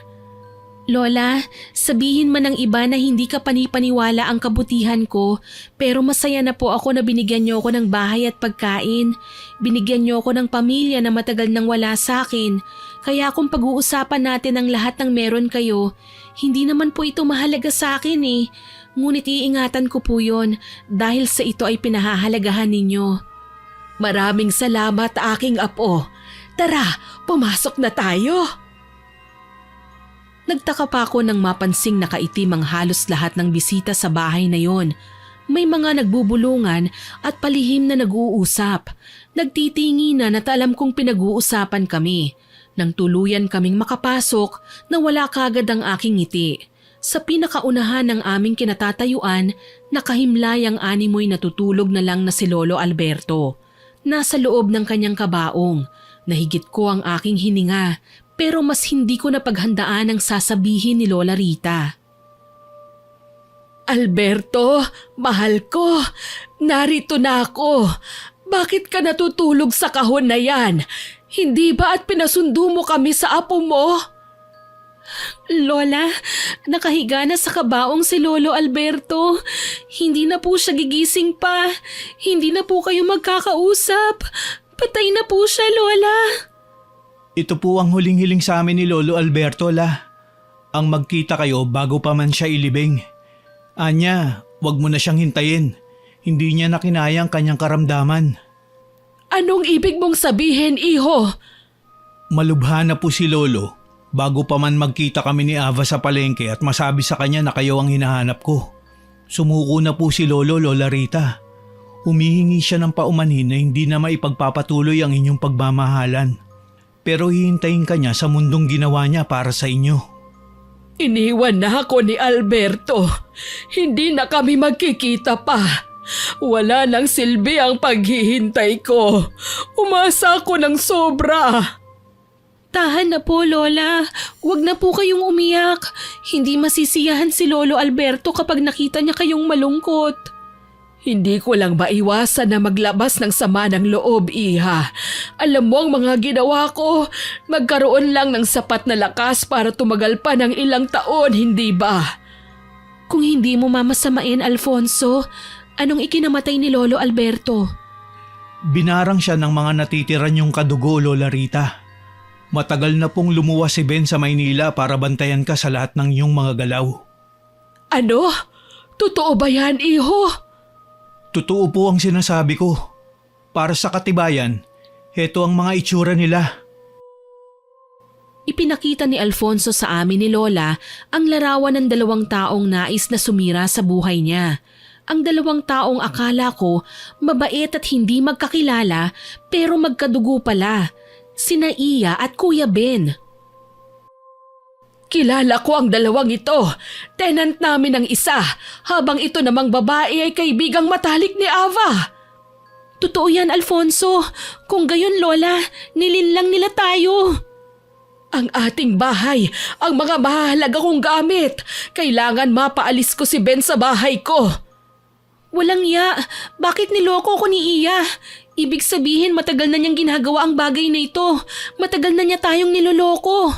Lola, sabihin man ng iba na hindi ka panipaniwala ang kabutihan ko, pero masaya na po ako na binigyan niyo ako ng bahay at pagkain. Binigyan niyo ako ng pamilya na matagal nang wala sa akin. Kaya kung pag-uusapan natin ang lahat ng meron kayo, hindi naman po ito mahalaga sa akin eh. Ngunit iingatan ko po yon dahil sa ito ay pinahahalagahan ninyo. Maraming salamat aking apo. Tara, pumasok na tayo. Nagtaka pa ako nang mapansing nakaitim ang halos lahat ng bisita sa bahay na yon. May mga nagbubulungan at palihim na nag-uusap. Nagtitinginan at alam kong pinag-uusapan kami. Nang tuluyan kaming makapasok, nawala kagad ang aking ngiti. Sa pinakaunahan ng aming kinatatayuan, nakahimlay ang animoy natutulog na lang na si Lolo Alberto. Nasa loob ng kanyang kabaong. Nahigit ko ang aking hininga, pero mas hindi ko napaghandaan ang sasabihin ni Lola Rita. Alberto, mahal ko, narito na ako. Bakit ka natutulog sa kahon na yan? Hindi ba at pinasundo mo kami sa apo mo? Lola, nakahiga na sa kabaong si Lolo Alberto. Hindi na po siya gigising pa. Hindi na po kayo magkakausap. Patay na po siya, Lola. Ito po ang huling-hiling sa amin ni Lolo Alberto, la. Ang magkita kayo bago pa man siya ilibing. Anya, wag mo na siyang hintayin. Hindi niya nakinaya ang kanyang karamdaman. Anong ibig mong sabihin, iho? Malubha na po si Lolo bago pa man magkita kami ni Ava sa palengke at masabi sa kanya na kayo ang hinahanap ko. Sumuko na po si Lolo, Lola Rita. Humihingi siya ng paumanhin na hindi na maipagpapatuloy ang inyong pagmamahalan. Pero hihintayin ka niya sa mundong ginawa niya para sa inyo. Iniwan na ako ni Alberto. Hindi na kami magkikita pa. Wala nang silbi ang paghihintay ko. Umasa ako ng sobra. Tahan na po, Lola. Huwag na po kayong umiyak. Hindi masisiyahan si Lolo Alberto kapag nakita niya kayong malungkot. Hindi ko lang maiwasan na maglabas ng sama ng loob, iha. Alam mo ang mga ginawa ko, magkaroon lang ng sapat na lakas para tumagal pa ng ilang taon, hindi ba? Kung hindi mo mamasamain, Alfonso, anong ikinamatay ni Lolo Alberto? Binarang siya ng mga natitira niyong kadugo, Lola Rita. Matagal na pong lumuwas si Ben sa Maynila para bantayan ka sa lahat ng iyong mga galaw. Ano? Totoo ba yan, iho? Totoo po ang sinasabi ko. Para sa katibayan, heto ang mga itsura nila. Ipinakita ni Alfonso sa amin ni Lola ang larawan ng 2 taong nais na sumira sa buhay niya. Ang 2 taong akala ko mabait at hindi magkakilala pero magkadugo pala, sina Iya at Kuya Ben. Kilala ko ang 2 ito. Tenant namin ang isa, habang ito namang babae ay kaibigang matalik ni Ava. Totoo yan, Alfonso. Kung gayon, Lola, nilinlang nila tayo. Ang ating bahay, ang mga mahalaga kong gamit. Kailangan mapaalis ko si Ben sa bahay ko. Walang ya. Bakit niloko ko ni Iya? Ibig sabihin matagal na niyang ginagawa ang bagay na ito. Matagal na niya tayong niloloko.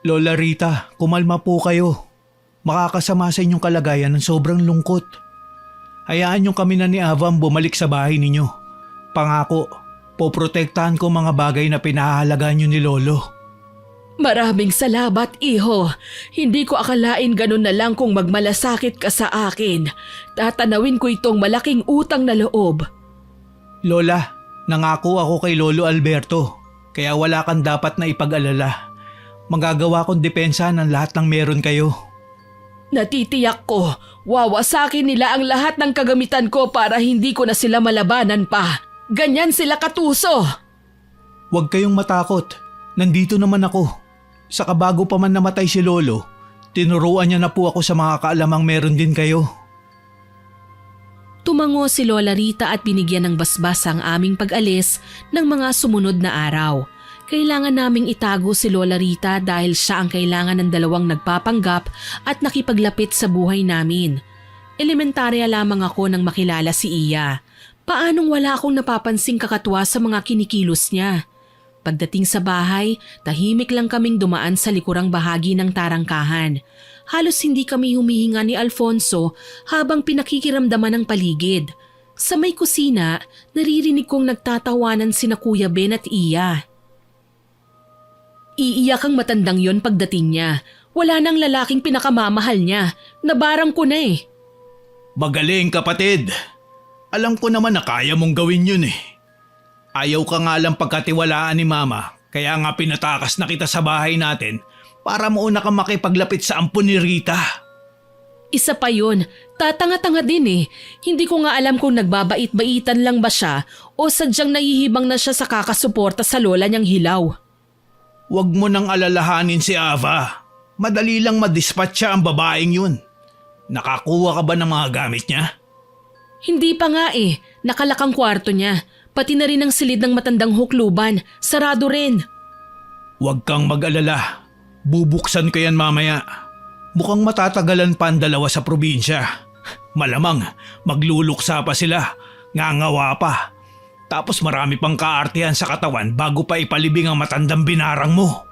Lola Rita, kumalma po kayo. Makakasama sa inyong kalagayan ng sobrang lungkot. Hayaan niyo kami na ni Avam bumalik sa bahay ninyo. Pangako, poprotektahan ko mga bagay na pinahahalagaan niyo ni Lolo. Maraming salamat, iho. Hindi ko akalain ganun na lang kung magmalasakit ka sa akin. Tatanawin ko itong malaking utang na loob. Lola, nangako ako kay Lolo Alberto, kaya wala kang dapat na ipag-alala. Magagawa kong depensa ng lahat ng meron kayo. Natitiyak ko, wawasakin nila ang lahat ng kagamitan ko para hindi ko na sila malabanan pa. Ganyan sila katuso. Huwag kayong matakot, nandito naman ako. Saka bago pa man namatay si Lolo, tinuruan niya na po ako sa mga kaalamang meron din kayo. Tumango si Lola Rita at binigyan ng basbas ang aming pag-alis ng mga sumunod na araw. Kailangan naming itago si Lola Rita dahil siya ang kailangan ng 2 nagpapanggap at nakipaglapit sa buhay namin. Elementarya lamang ako nang makilala si Iya. Paanong wala akong napapansing kakatwa sa mga kinikilos niya? Pagdating sa bahay, tahimik lang kaming dumaan sa likurang bahagi ng tarangkahan. Halos hindi kami humihinga ni Alfonso habang pinakikiramdaman ang paligid. Sa may kusina, naririnig kong nagtatawanan sina Kuya Ben at Iya. Iiyak ang matandang yon pagdating niya. Wala nang lalaking pinakamamahal niya. Nabarang ko na eh. Magaling kapatid. Alam ko naman na kaya mong gawin yun eh. Ayaw ka nga lang pagkatiwalaan ni Mama, kaya nga pinatakas na kita sa bahay natin para mauna kang makipaglapit sa ampon ni Rita. Isa pa yun, tatanga-tanga din eh. Hindi ko nga alam kung nagbabait-baitan lang ba siya o sadyang nahihibang na siya sa kakasuporta sa lola niyang hilaw. Huwag mo nang alalahanin si Ava. Madali lang madispatch siya ang babaeng yun. Nakakuha ka ba ng mga gamit niya? Hindi pa nga eh, nakalakang kwarto niya. Pati na rin ang silid ng matandang hukluban, sarado rin. Huwag kang mag-alala. Bubuksan ko yan mamaya. Mukhang matatagalan pa ang 2 sa probinsya. Malamang magluluksa pa sila, ngangawa pa. Tapos marami pang kaartihan sa katawan bago pa ipalibing ang matandang binarang mo.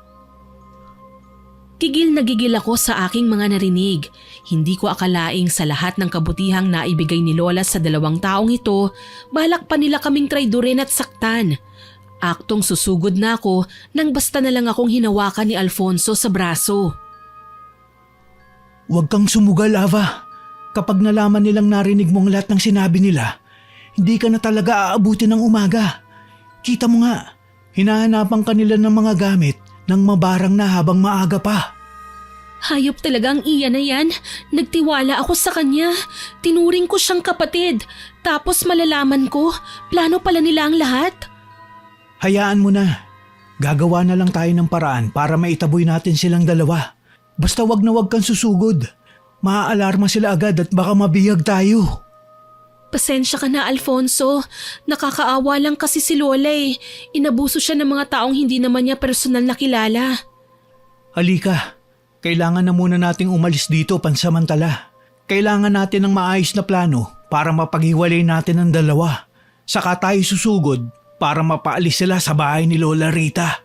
Gigil na gigil ako sa aking mga narinig. Hindi ko akalaing sa lahat ng kabutihang naibigay ni Lola sa 2 taong ito, balak pa nila kaming traidorin at saktan. Aktong susugod na ako nang basta na lang akong hinawakan ni Alfonso sa braso. Huwag kang sumugal, Ava. Kapag nalaman nilang narinig mo ang lahat ng sinabi nila, hindi ka na talaga aabuti ng umaga. Kita mo nga, hinahanapan ka nila ng mga gamit nang mabarang na habang maaga pa. Hayop talaga ang Iya na yan. Nagtiwala ako sa kanya. Tinuring ko siyang kapatid. Tapos malalaman ko, plano pala nila ang lahat. Hayaan mo na. Gagawa na lang tayo ng paraan para maitaboy natin silang 2. Basta wag na wag kang susugod. Maaalarma sila agad at baka mabiyag tayo. Pasensya ka na, Alfonso. Nakakaawa lang kasi si Lola eh. Inabuso siya ng mga taong hindi naman niya personal na kilala. Halika, kailangan na muna nating umalis dito pansamantala. Kailangan natin ng maayos na plano para mapaghiwalay natin ang 2. Saka tayo susugod para mapaalis sila sa bahay ni Lola Rita.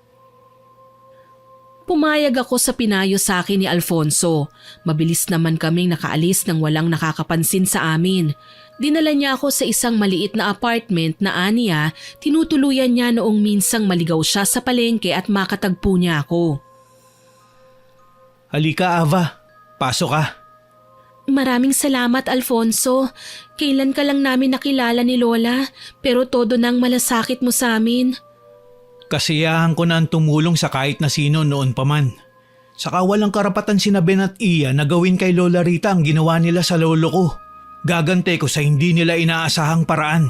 Pumayag ako sa pinayo sa akin ni Alfonso. Mabilis naman kaming nakaalis nang walang nakakapansin sa amin. Dinala niya ako sa isang maliit na apartment na aniya, tinutuluyan niya noong minsang maligaw siya sa palengke at makatagpo niya ako. Halika, Ava. Pasok ka. Maraming salamat, Alfonso. Kailan ka lang namin nakilala ni Lola, pero todo nang malasakit mo sa amin. Kasiyahan ko na ang tumulong sa kahit na sino noon pa man. Saka walang karapatan sina Ben at Iya na gawin kay Lola Rita ang ginawa nila sa lolo ko. Gagante ko sa hindi nila inaasahang paraan.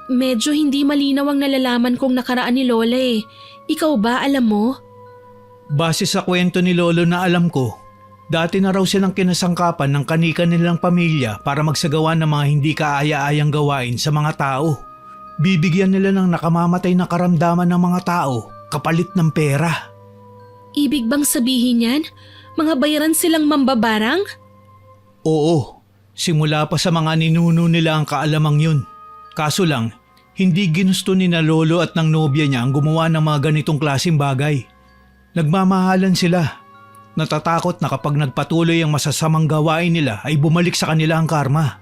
Medyo hindi malinaw ang nalalaman kong nakaraan ni Lola eh. Ikaw ba alam mo? Base sa kwento ni Lolo na alam ko, dati na raw silang kinasangkapan ng kanika nilang pamilya para magsagawa ng mga hindi kaaya-ayang gawain sa mga tao. Bibigyan nila ng nakamamatay na karamdaman ng mga tao kapalit ng pera. Ibig bang sabihin yan? Mga bayaran silang mambabarang? Oo, simula pa sa mga ninuno nila ang kaalamang yun. Kaso lang, hindi ginusto ni na lolo at ng nobya niya ang gumawa ng mga ganitong klaseng bagay. Nagmamahalan sila. Natatakot na kapag nagpatuloy ang masasamang gawain nila ay bumalik sa kanila ang karma.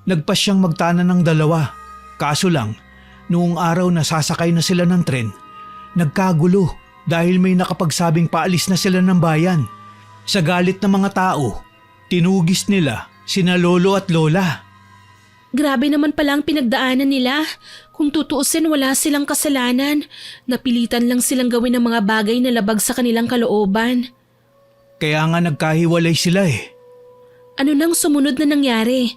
Nagpas siyang magtanan ng dalawa. Kaso lang, noong araw na sasakay na sila ng tren, nagkagulo dahil may nakapagsabing paalis na sila ng bayan. Sa galit ng mga tao, tinugis nila sina lolo at lola. Grabe naman pala ang pinagdaanan nila. Kung tutuusin wala silang kasalanan. Napilitan lang silang gawin ang mga bagay na labag sa kanilang kalooban. Kaya nga nagkahiwalay sila eh. Ano nang sumunod na nangyari?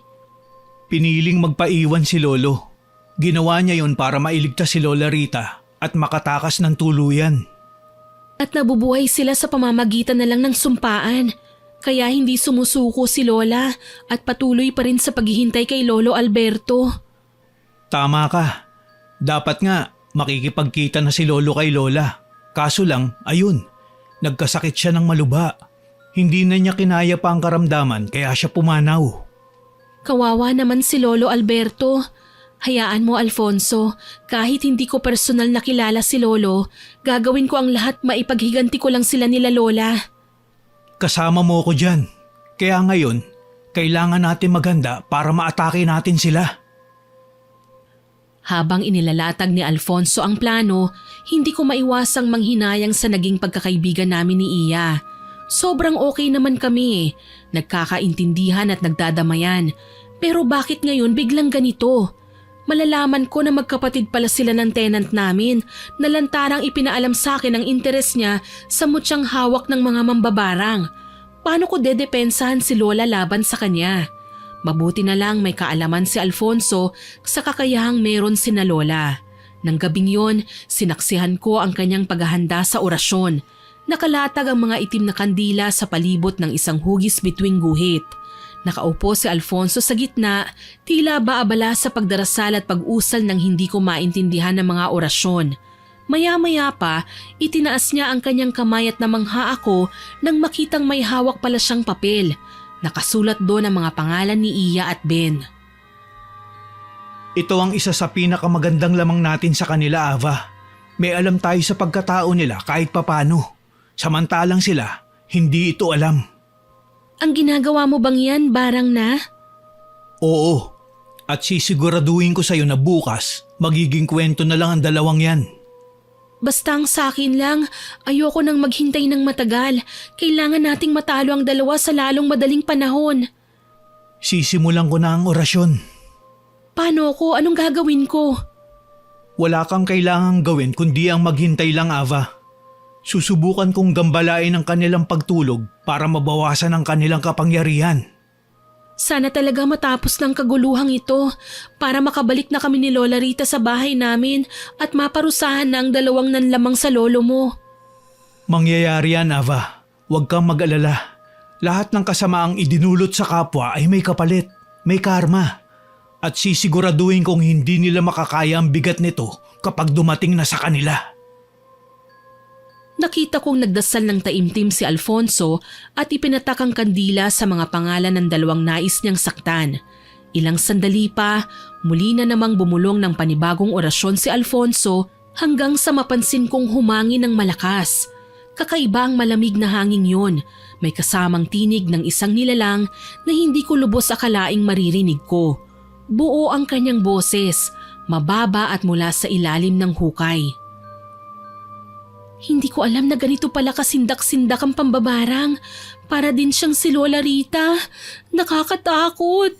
Piniling magpaiwan si lolo. Ginawa niya yon para mailigtas si Lola Rita at makatakas ng tuluyan. At nabubuhay sila sa pamamagitan na lang ng sumpaan. Kaya hindi sumusuko si Lola at patuloy pa rin sa paghihintay kay Lolo Alberto. Tama ka. Dapat nga makikipagkita na si Lolo kay Lola. Kaso lang, ayun, nagkasakit siya ng maluba. Hindi na niya kinaya pa ang karamdaman kaya siya pumanaw. Kawawa naman si Lolo Alberto. Hayaan mo Alfonso, kahit hindi ko personal nakilala si Lolo, gagawin ko ang lahat maipaghiganti ko lang sila nila Lola. Kasama mo ko dyan. Kaya ngayon, kailangan natin maghanda para maatake natin sila. Habang inilalatag ni Alfonso ang plano, hindi ko maiwasang manghinayang sa naging pagkakaibigan namin ni Iya. Sobrang okay naman kami, nagkakaintindihan at nagdadamayan. Pero bakit ngayon biglang ganito? Malalaman ko na magkapatid pala sila ng tenant namin na lantarang ipinaalam sa akin ang interes niya sa mutyang hawak ng mga mambabarang. Paano ko dedepensahan si Lola laban sa kanya? Mabuti na lang may kaalaman si Alfonso sa kakayahang meron sina Lola. Nang gabing yon, sinaksihan ko ang kanyang paghahanda sa orasyon. Nakalatag ang mga itim na kandila sa palibot ng isang hugis bituing guhit. Nakaupo si Alfonso sa gitna, tila ba abala sa pagdarasal at pag-usal ng hindi ko maintindihan ng mga orasyon. Maya-maya pa, itinaas niya ang kanyang kamay at namangha ako nang makitang may hawak pala siyang papel. Nakasulat doon ang mga pangalan ni Iya at Ben. Ito ang isa sa pinakamagandang lamang natin sa kanila, Ava. May alam tayo sa pagkatao nila kahit papano. Samantalang sila, hindi ito alam. Ang ginagawa mo bang yan, barang na? Oo, at sisiguraduhin ko sa'yo na bukas magiging kwento na lang ang dalawang yan. Basta ang sakin lang, ayoko nang maghintay ng matagal. Kailangan nating matalo ang dalawa sa lalong madaling panahon. Sisimulan ko na ang orasyon. Paano ko? Anong gagawin ko? Wala kang kailangang gawin kundi ang maghintay lang, Ava. Susubukan kong gambalain ang kanilang pagtulog para mabawasan ang kanilang kapangyarihan. Sana talaga matapos ng kaguluhang ito para makabalik na kami ni Lola Rita sa bahay namin at maparusahan na ang dalawang nanlamang sa lolo mo. Mangyayari yan, Ava. Huwag kang mag-alala. Lahat ng kasamaang idinulot sa kapwa ay may kapalit, may karma. At sisiguraduhin kong hindi nila makakaya ang bigat nito kapag dumating na sa kanila. Nakita kong nagdasal ng taimtim si Alfonso at ipinatak ang kandila sa mga pangalan ng dalawang nais niyang saktan. Ilang sandali pa, muli na namang bumulong ng panibagong orasyon si Alfonso hanggang sa mapansin kong humangin ng malakas. Kakaiba ang malamig na hangin yun. May kasamang tinig ng isang nilalang na hindi ko lubos akalaing maririnig ko. Buo ang kanyang boses, mababa at mula sa ilalim ng hukay. Hindi ko alam na ganito pala kasindak-sindak ang pambabarang. Para din siyang si Lola Rita. Nakakatakot.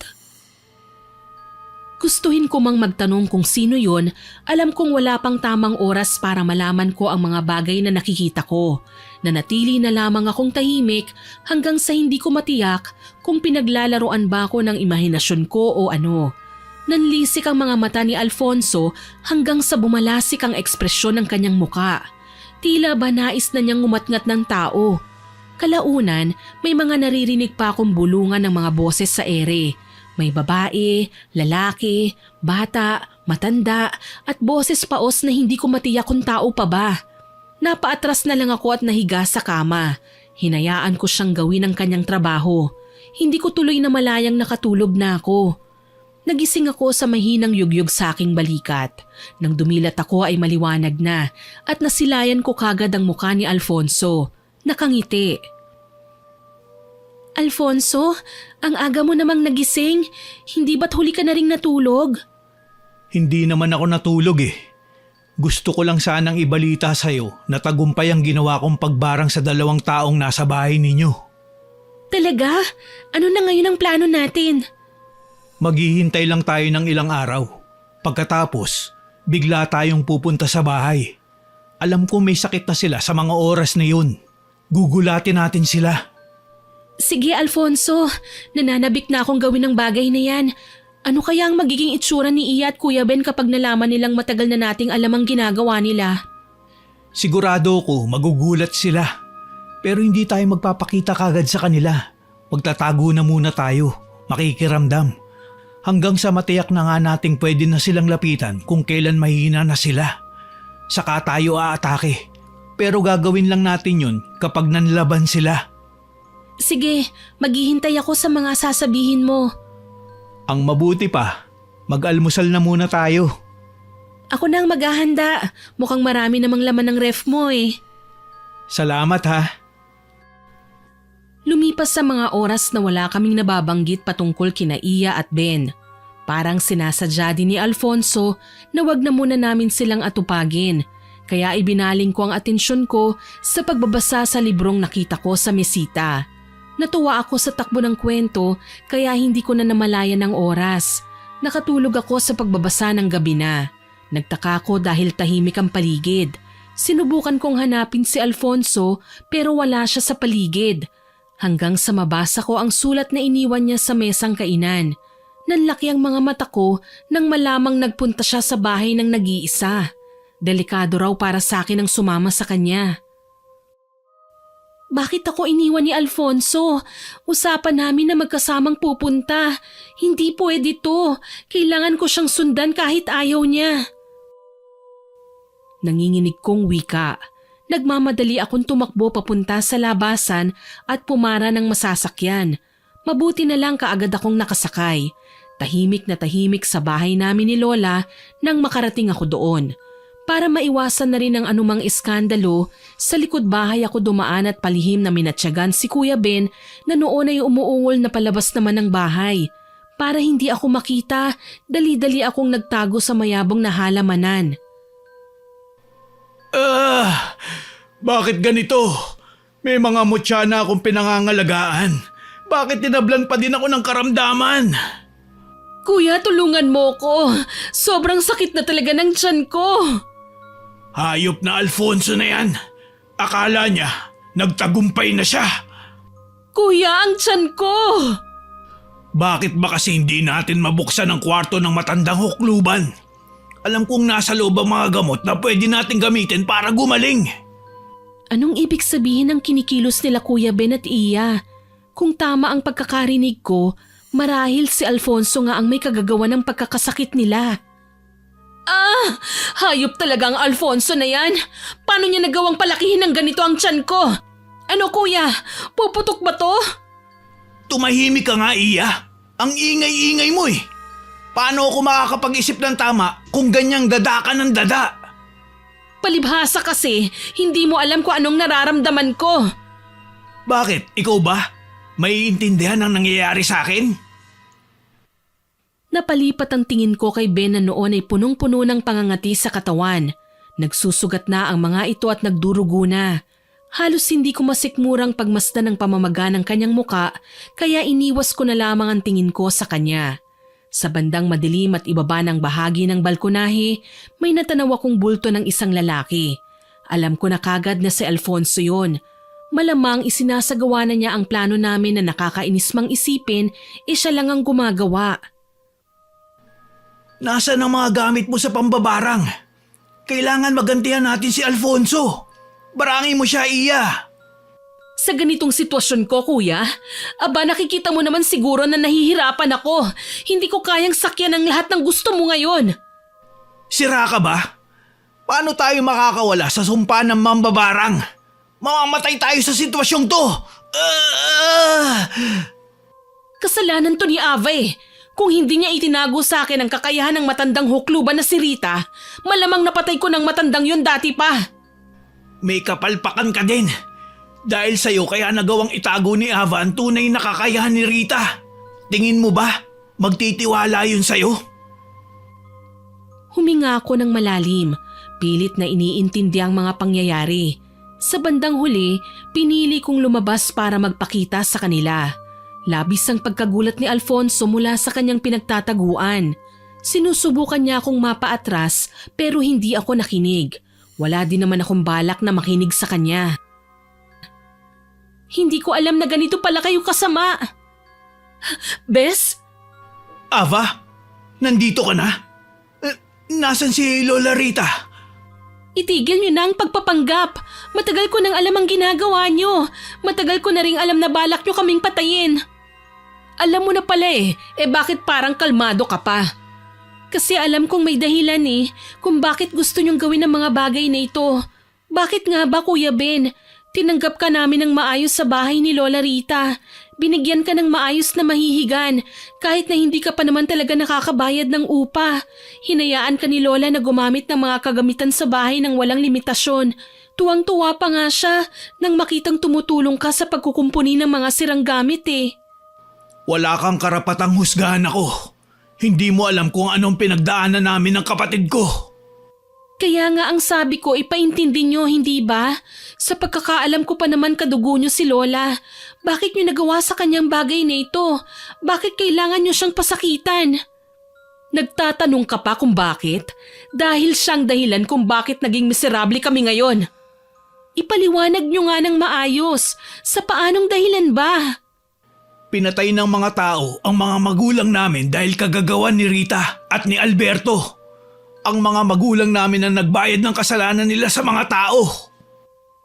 Gustuhin ko mang magtanong kung sino yon, alam kong wala pang tamang oras para malaman ko ang mga bagay na nakikita ko. Nanatili na lamang akong tahimik hanggang sa hindi ko matiyak kung pinaglalaroan ba ako ng imahinasyon ko o ano. Nanlisik ang mga mata ni Alfonso hanggang sa bumalasik ang ekspresyon ng kanyang muka. Tila ba nais na niyang umatngat ng tao. Kalaunan, may mga naririnig pa akong bulungan ng mga boses sa ere. May babae, lalaki, bata, matanda at boses paos na hindi ko matiyak kung tao pa ba. Napaatras na lang ako at nahiga sa kama. Hinayaan ko siyang gawin ang kanyang trabaho. Hindi ko tuloy na malayang nakatulog na ako. Nagising ako sa mahinang yugyug sa aking balikat. Nang dumilat ako ay maliwanag na at nasilayan ko kagad ang mukha ni Alfonso. Nakangiti. Alfonso, ang aga mo namang nagising. Hindi ba't huli ka na ring natulog? Hindi naman ako natulog eh. Gusto ko lang sanang ibalita sa'yo na tagumpay ang ginawa kong pagbarang sa 2 taong nasa bahay ninyo. Talaga? Ano na ngayon ang plano natin? Maghihintay lang tayo ng ilang araw. Pagkatapos, bigla tayong pupunta sa bahay. Alam ko may sakit na sila sa mga oras na yun. Gugulatin natin sila. Sige Alfonso, nananabik na akong gawin ng bagay na yan. Ano kaya ang magiging itsura ni Iya at Kuya Ben kapag nalaman nilang matagal na nating alam ang ginagawa nila? Sigurado ko magugulat sila. Pero hindi tayo magpapakita kagad sa kanila. Magtatago na muna tayo, makikiramdam. Hanggang sa matiyak na nga nating pwede na silang lapitan kung kailan mahina na sila. Saka tayo aatake. Pero gagawin lang natin yun kapag nanlaban sila. Sige, maghihintay ako sa mga sasabihin mo. Ang mabuti pa, mag-almusal na muna tayo. Ako na ang maghahanda. Mukhang marami namang laman ng ref mo eh. Salamat ha. Lumipas sa mga oras na wala kaming nababanggit patungkol kina Iya at Ben. Parang sinasadya din ni Alfonso na wag na muna namin silang atupagin. Kaya ibinaling ko ang atensyon ko sa pagbabasa sa librong nakita ko sa mesita. Natuwa ako sa takbo ng kwento kaya hindi ko na namalayan ng oras. Nakatulog ako sa pagbabasa ng gabi na. Nagtaka ko dahil tahimik ang paligid. Sinubukan kong hanapin si Alfonso pero wala siya sa paligid. Hanggang sa mabasa ko ang sulat na iniwan niya sa mesang kainan. Nanlaki ang mga mata ko nang malamang nagpunta siya sa bahay ng nag-iisa. Delikado raw para sa akin ang sumama sa kanya. Bakit ako iniwan ni Alfonso? Usapan namin na magkasamang pupunta. Hindi pwede to. Kailangan ko siyang sundan kahit ayaw niya. Nanginginig kong wika. Nagmamadali akong tumakbo papunta sa labasan at pumara ng masasakyan. Mabuti na lang kaagad akong nakasakay. Tahimik na tahimik sa bahay namin ni Lola nang makarating ako doon. Para maiwasan na rin ang anumang iskandalo, sa likod bahay ako dumaan at palihim na minatyagan si Kuya Ben na noon ay umuungol na palabas naman ng bahay. Para hindi ako makita, dali-dali akong nagtago sa mayabong na halamanan. Bakit ganito? May mga mutya na akong pinangangalagaan. Bakit tinablan pa din ako ng karamdaman? Kuya, tulungan mo ko. Sobrang sakit na talaga ng tiyan ko. Hayop na Alfonso na yan. Akala niya, nagtagumpay na siya. Kuya, ang tiyan ko! Bakit ba kasi hindi natin mabuksan ang kwarto ng matandang hukluban? Alam kong nasa loob ang mga gamot na pwede natin gamitin para gumaling. Anong ibig sabihin ng kinikilos nila Kuya Ben at Iya? Kung tama ang pagkakarinig ko, marahil si Alfonso nga ang may kagagawa ng pagkakasakit nila. Hayop talaga ang Alfonso na yan. Paano niya nagawang palakihin ng ganito ang tiyan ko? Ano kuya, puputok ba to? Tumahimik ka nga, Iya. Ang ingay-ingay mo eh. Paano ako makakapag-isip ng tama kung ganyang dada ka ng dada? Palibhasa kasi, hindi mo alam kung anong nararamdaman ko. Bakit? Ikaw ba? May intindihan ang nangyayari sa akin? Napalipat ang tingin ko kay Ben na noon ay punong-puno ng pangangati sa katawan. Nagsusugat na ang mga ito at nagdurugo na. Halos hindi ko masikmurang pagmasdan ng pamamaga ng kanyang muka kaya iniwas ko na lamang ang tingin ko sa kanya. Sa bandang madilim at ibaba ng bahagi ng balkonahe, may natanaw akong bulto ng isang lalaki. Alam ko na kagad na si Alfonso yun. Malamang isinasagawa na niya ang plano namin na nakakainis mang isipin, siya lang ang gumagawa. Nasaan ang mga gamit mo sa pambabarang? Kailangan magantihan natin si Alfonso. Barangin mo siya, Iya. Sa ganitong sitwasyon ko, kuya, nakikita mo naman siguro na nahihirapan ako. Hindi ko kayang sakyan ang lahat ng gusto mo ngayon. Sira ka ba? Paano tayo makakawala sa sumpa ng mambabarang? Mamamatay tayo sa sitwasyong to. Kasalanan to ni Ava eh. Kung hindi niya itinago sa akin ang kakayahan ng matandang hukluban na si Rita, malamang napatay ko ng matandang yun dati pa. May kapalpakan ka din. Dahil sa'yo kaya nagawang itago ni Ava ang tunay na kakayahan ni Rita. Tingin mo ba magtitiwala yun sa'yo? Huminga ako ng malalim, pilit na iniintindi ang mga pangyayari. Sa bandang huli, pinili kong lumabas para magpakita sa kanila. Labis ang pagkagulat ni Alfonso mula sa kanyang pinagtataguan. Sinusubukan niya akong mapaatras pero hindi ako nakinig. Wala din naman akong balak na makinig sa kanya. Hindi ko alam na ganito pala kayo kasama. Bes? Ava, nandito ka na? Nasaan si Lola Rita? Itigil niyo na ang pagpapanggap. Matagal ko nang alam ang ginagawa niyo. Matagal ko na ring alam na balak niyo kaming patayin. Alam mo na pala bakit parang kalmado ka pa? Kasi alam kong may dahilan kung bakit gusto niyong gawin ang mga bagay na ito. Bakit nga ba, Kuya Ben? Tinanggap ka namin ng maayos sa bahay ni Lola Rita. Binigyan ka ng maayos na mahihigan kahit na hindi ka pa naman talaga nakakabayad ng upa. Hinayaan ka ni Lola na gumamit ng mga kagamitan sa bahay ng walang limitasyon. Tuwang-tuwa pa nga siya nang makitang tumutulong ka sa pagkukumpuni ng mga sirang gamit Wala kang karapatang husgahan ako. Hindi mo alam kung anong pinagdaanan namin ng kapatid ko. Kaya nga ang sabi ko, ipaintindi nyo, hindi ba? Sa pagkakaalam ko pa naman kadugo nyo si Lola. Bakit nyo nagawa sa kanyang bagay na ito? Bakit kailangan nyo siyang pasakitan? Nagtatanong ka pa kung bakit? Dahil siyang dahilan kung bakit naging miserable kami ngayon. Ipaliwanag nyo nga ng maayos. Sa paanong dahilan ba? Pinatay ng mga tao ang mga magulang namin dahil kagagawan ni Rita at ni Alberto. Ang mga magulang namin ang nagbayad ng kasalanan nila sa mga tao.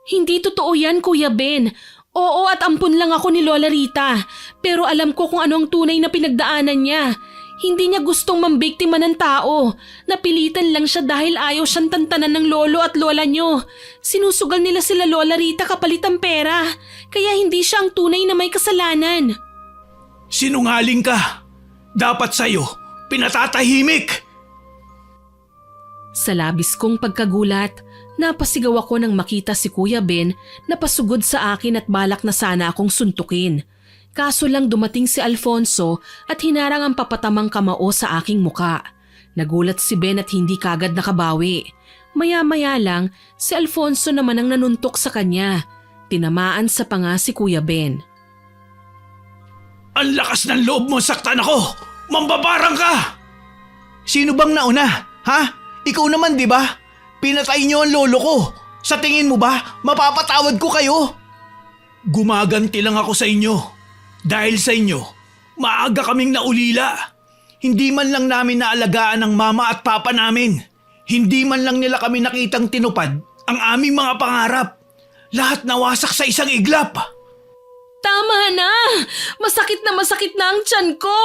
Hindi totoo yan, Kuya Ben. Oo at ampun lang ako ni Lola Rita. Pero alam ko kung ano ang tunay na pinagdaanan niya. Hindi niya gustong mambiktima ng tao. Napilitan lang siya dahil ayaw siyang tantanan ng lolo at lola niyo. Sinusugal nila sila Lola Rita kapalit ang pera. Kaya hindi siya ang tunay na may kasalanan. Sinungaling ka. Dapat sa'yo, pinatatahimik. Sa labis kong pagkagulat, napasigaw ako nang makita si Kuya Ben na pasugod sa akin at balak na sana akong suntukin. Kaso lang dumating si Alfonso at hinarang ang papatamang kamao sa aking muka. Nagulat si Ben at hindi kagad nakabawi. Maya-maya lang, si Alfonso naman ang nanuntok sa kanya. Tinamaan sa panga si Kuya Ben. Ang lakas ng loob mo saktan ako! Mambabarang ka! Sino bang nauna? Ha? Ikaw naman, di ba? Pinatay niyo ang lolo ko. Sa tingin mo ba, mapapatawad ko kayo? Gumaganti lang ako sa inyo. Dahil sa inyo, maaga kaming naulila. Hindi man lang namin naalagaan ang mama at papa namin. Hindi man lang nila kami nakitang tinupad ang aming mga pangarap. Lahat nawasak sa isang iglap. Tama na! Masakit na ang tiyan ko!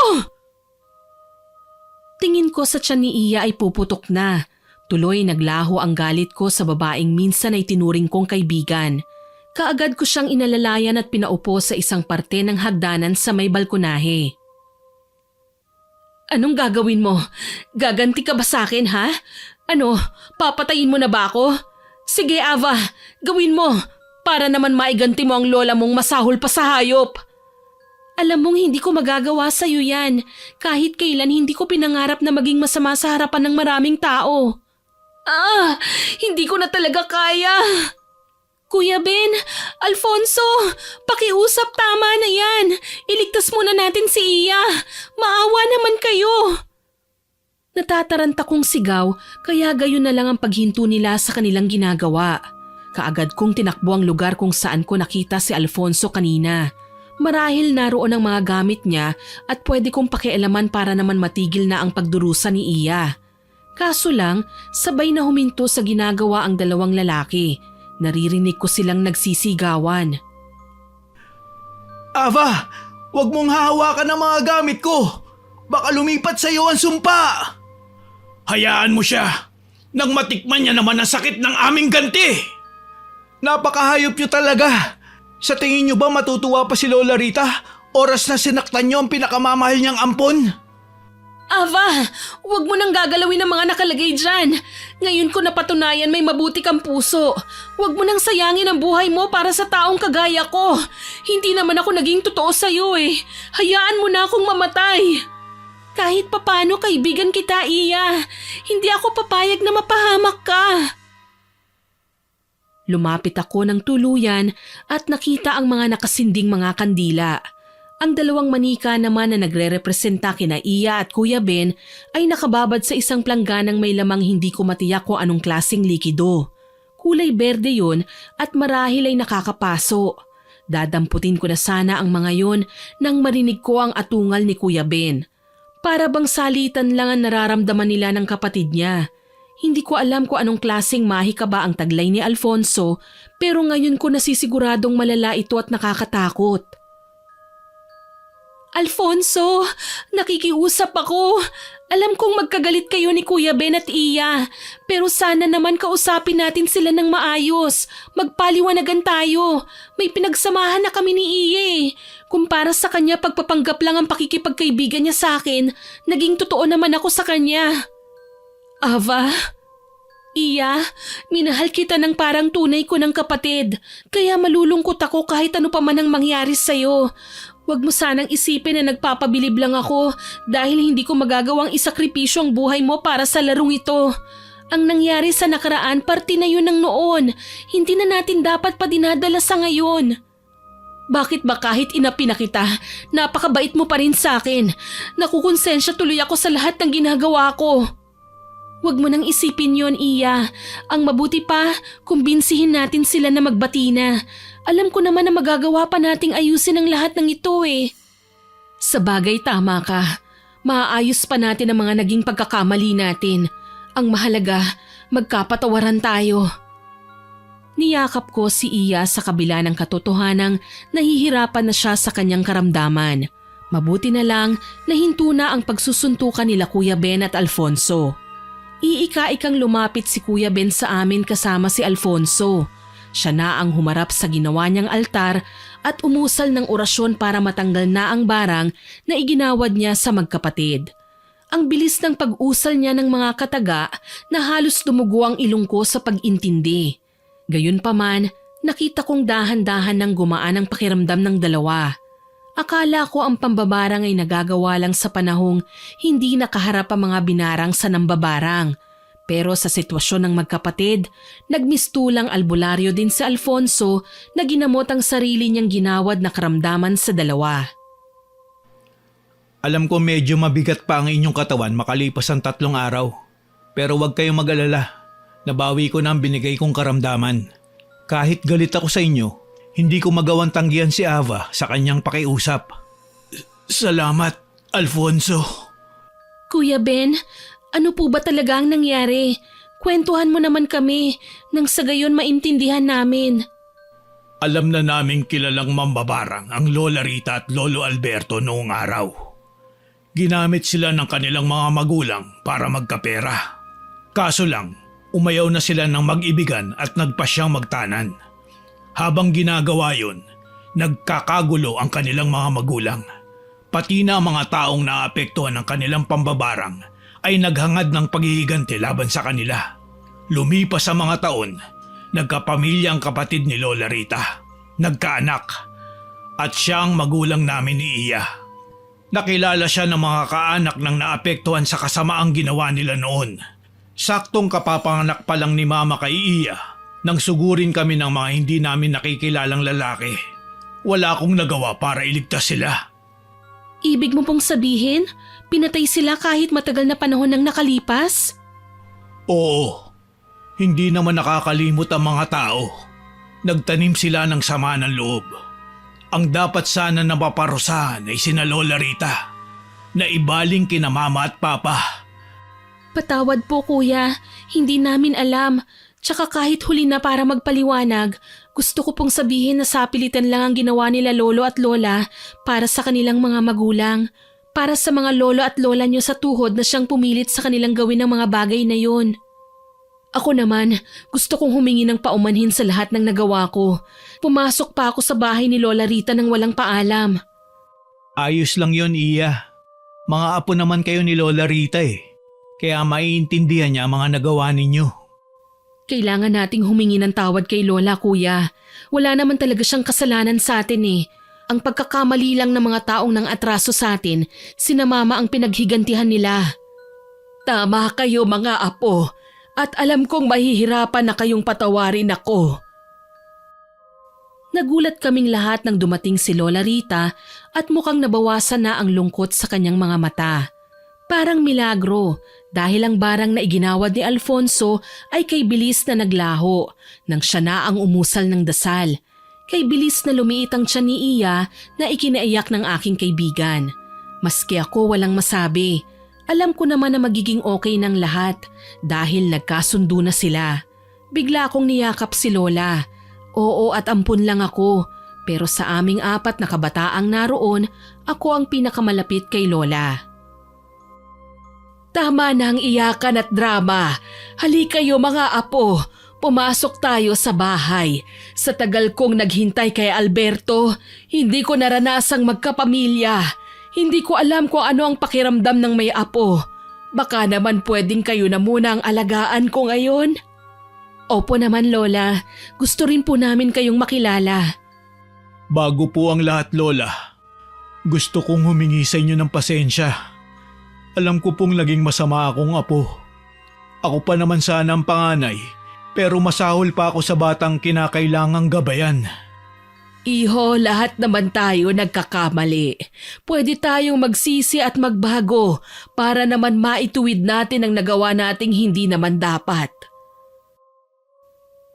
Tingin ko sa tiyan ni Iya ay puputok na. Tuloy naglaho ang galit ko sa babaeng minsan ay tinuring kong kaibigan. Kaagad ko siyang inalalayan at pinaupo sa isang parte ng hagdanan sa may balkonahe. Anong gagawin mo? Gaganti ka ba sa akin, ha? Ano, papatayin mo na ba ako? Sige, Ava, gawin mo para naman maiganti mo ang lola mong masahol pa sa hayop. Alam mong hindi ko magagawa sa'yo yan. Kahit kailan hindi ko pinangarap na maging masama sa harapan ng maraming tao. Hindi ko na talaga kaya. Kuya Ben, Alfonso, pakiusap, tama na yan. Iligtas muna natin si Iya. Maawa naman kayo. Natataranta kong sigaw kaya gayon na lang ang paghinto nila sa kanilang ginagawa. Kaagad kong tinakbo ang lugar kung saan ko nakita si Alfonso kanina. Marahil naroon ang mga gamit niya at pwede kong pakialaman para naman matigil na ang pagdurusa ni Iya. Kaso lang, sabay na huminto sa ginagawa ang dalawang lalaki. Naririnig ko silang nagsisigawan. Ava, wag mong hahawakan ang mga gamit ko. Baka lumipat sa iyo ang sumpa. Hayaan mo siya. Nang matikman niya naman ang sakit ng aming ganti. Napakahayop niyo talaga. Sa tingin niyo ba matutuwa pa si Lola Rita? Oras na sinaktan niyo ang pinakamamahal niyang ampon. Ava, huwag mo nang gagalawin ang mga nakalagay dyan. Ngayon ko napatunayan may mabuti kang puso. Huwag mo nang sayangin ang buhay mo para sa taong kagaya ko. Hindi naman ako naging totoo sa'yo eh. Hayaan mo na akong mamatay. Kahit papano kaibigan kita, Iya. Hindi ako papayag na mapahamak ka. Lumapit ako ng tuluyan at nakita ang mga nakasinding mga kandila. Ang dalawang manika naman na nagre-representa kina Iya at Kuya Ben ay nakababad sa isang plangganang may lamang hindi ko matiyak kung anong klaseng likido. Kulay berde yun at marahil ay nakakapaso. Dadamputin ko na sana ang mga yon nang marinig ko ang atungal ni Kuya Ben. Para bang salitan lang ang nararamdaman nila ng kapatid niya. Hindi ko alam kung anong klaseng mahika ba ang taglay ni Alfonso pero ngayon ko nasisiguradong malala ito at nakakatakot. Alfonso, nakikiusap ako. Alam kong magkagalit kayo ni Kuya Ben at Iya, pero sana naman kausapin natin sila ng maayos. Magpaliwanagan tayo. May pinagsamahan na kami ni Iya eh. Kung para sa kanya pagpapanggap lang ang pakikipagkaibigan niya sa akin, naging totoo naman ako sa kanya. Ava, Iya, minahal kita ng parang tunay ko ng kapatid, kaya malulungkot ako kahit ano pa man ang mangyari sa'yo. Huwag mo sanang isipin na nagpapabilib lang ako dahil hindi ko magagawang isakripisyo ang buhay mo para sa larong ito. Ang nangyari sa nakaraan, parte na yun ng noon. Hindi na natin dapat pa dinadala sa ngayon. Bakit ba kahit inapi na kita, napakabait mo pa rin sa akin? Nakukonsensya tuloy ako sa lahat ng ginagawa ko. Huwag mo nang isipin yon, Iya. Ang mabuti pa, kumbinsihin natin sila na magbati na. Alam ko naman na magagawa pa nating ayusin ang lahat ng ito eh. Sa bagay, tama ka. Maaayos pa natin ang mga naging pagkakamali natin. Ang mahalaga, magkapatawaran tayo. Niyakap ko si Iya sa kabila ng katotohanang nahihirapan na siya sa kanyang karamdaman. Mabuti na lang nahinto na ang pagsusuntukan nila Kuya Ben at Alfonso. Iika-ikang lumapit si Kuya Ben sa amin kasama si Alfonso. Siya na ang humarap sa ginawa niyang altar at umusal ng orasyon para matanggal na ang barang na iginawad niya sa magkapatid. Ang bilis ng pag-usal niya ng mga kataga na halos dumugo ang ilong ko sa pag-intindi. Gayunpaman, nakita kong dahan-dahan ng gumaan ang pakiramdam ng dalawa. Akala ko ang pambabarang ay nagagawa lang sa panahong hindi nakaharap ang mga binarang sa nambabarang. Pero sa sitwasyon ng magkapatid, nagmistulang albularyo din si Alfonso na ginamot ang sarili niyang ginawad na karamdaman sa dalawa. Alam ko medyo mabigat pa ang inyong katawan makalipas ang 3 araw. Pero huwag kayong mag-alala. Nabawi ko na ang binigay kong karamdaman. Kahit galit ako sa inyo, hindi ko magawang tanggihan si Ava sa kanyang pakiusap. Salamat, Alfonso. Kuya Ben, ano po ba talaga ang nangyari? Kwentuhan mo naman kami nang sa gayon maintindihan namin. Alam na naming kilalang mambabarang ang Lola Rita at Lolo Alberto noong araw. Ginamit sila ng kanilang mga magulang para magkapera. Kaso lang, umayaw na sila ng mag-ibigan at nagpasyang magtanan. Habang ginagawa yun, nagkakagulo ang kanilang mga magulang. Pati na ang mga taong naapektuhan ng kanilang pambabarang ay naghangad ng paghihiganti laban sa kanila. Lumipas sa mga taon, nagkapamilya ang kapatid ni Lola Rita. Nagkaanak. At siya ang magulang namin ni Iya. Nakilala siya ng mga kaanak ng naapektuhan sa kasamaang ginawa nila noon. Saktong kapapanganak pa lang ni Mama kay Iya Nang sugurin kami ng mga hindi namin nakikilalang lalaki, wala akong nagawa para iligtas sila. Ibig mo pong sabihin, pinatay sila kahit matagal na panahon nang nakalipas? Oo, hindi naman nakakalimot ang mga tao. Nagtanim sila ng sama ng loob. Ang dapat sana na maparusahan ay sina Lola Rita, na ibaling kina Mama at Papa. Patawad po kuya, hindi namin alam. Tsaka kahit huli na para magpaliwanag, gusto ko pong sabihin na sapilitan lang ang ginawa nila lolo at lola para sa kanilang mga magulang. Para sa mga lolo at lola nyo sa tuhod na siyang pumilit sa kanilang gawin ng mga bagay na yun. Ako naman, gusto kong humingi ng paumanhin sa lahat ng nagawa ko. Pumasok pa ako sa bahay ni Lola Rita nang walang paalam. Ayos lang yon, Iya. Mga apo naman kayo ni Lola Rita eh. Kaya maiintindihan niya ang mga nagawa ninyo. Kailangan nating humingi ng tawad kay Lola, kuya. Wala naman talaga siyang kasalanan sa atin eh. Ang pagkakamali lang ng mga taong nang atraso sa atin, sina Mama ang pinaghigantihan nila. Tama kayo mga apo. At alam kong mahihirapan na kayong patawarin ako. Nagulat kaming lahat nang dumating si Lola Rita at mukhang nabawasan na ang lungkot sa kanyang mga mata. Parang milagro dahil ang barang na iginawad ni Alfonso ay kay bilis na naglaho nang siya na ang umusal ng dasal. Kay bilis na lumiit ang tiyan ni Iya na ikinaiyak ng aking kaibigan. Maski ako walang masabi. Alam ko naman na magiging okay ng lahat dahil nagkasundo na sila. Bigla akong niyakap si Lola. Oo at ampun lang ako, pero sa aming apat na kabataang naroon, ako ang pinakamalapit kay Lola. Tama na ang iyakan at drama. Halika kayo mga apo, pumasok tayo sa bahay. Sa tagal kong naghintay kay Alberto, hindi ko naranasang magkapamilya. Hindi ko alam kung ano ang pakiramdam ng may apo. Baka naman pwedeng kayo na muna ang alagaan ko ngayon? Opo naman Lola, gusto rin po namin kayong makilala. Bago po ang lahat, Lola, gusto kong humingi sa inyo ng pasensya. Alam ko pong laging masama akong apo. Ako pa naman sana ang panganay, pero masahol pa ako sa batang kinakailangang gabayan. Iho, lahat naman tayo nagkakamali. Pwede tayong magsisi at magbago para naman maituwid natin ang nagawa nating hindi naman dapat.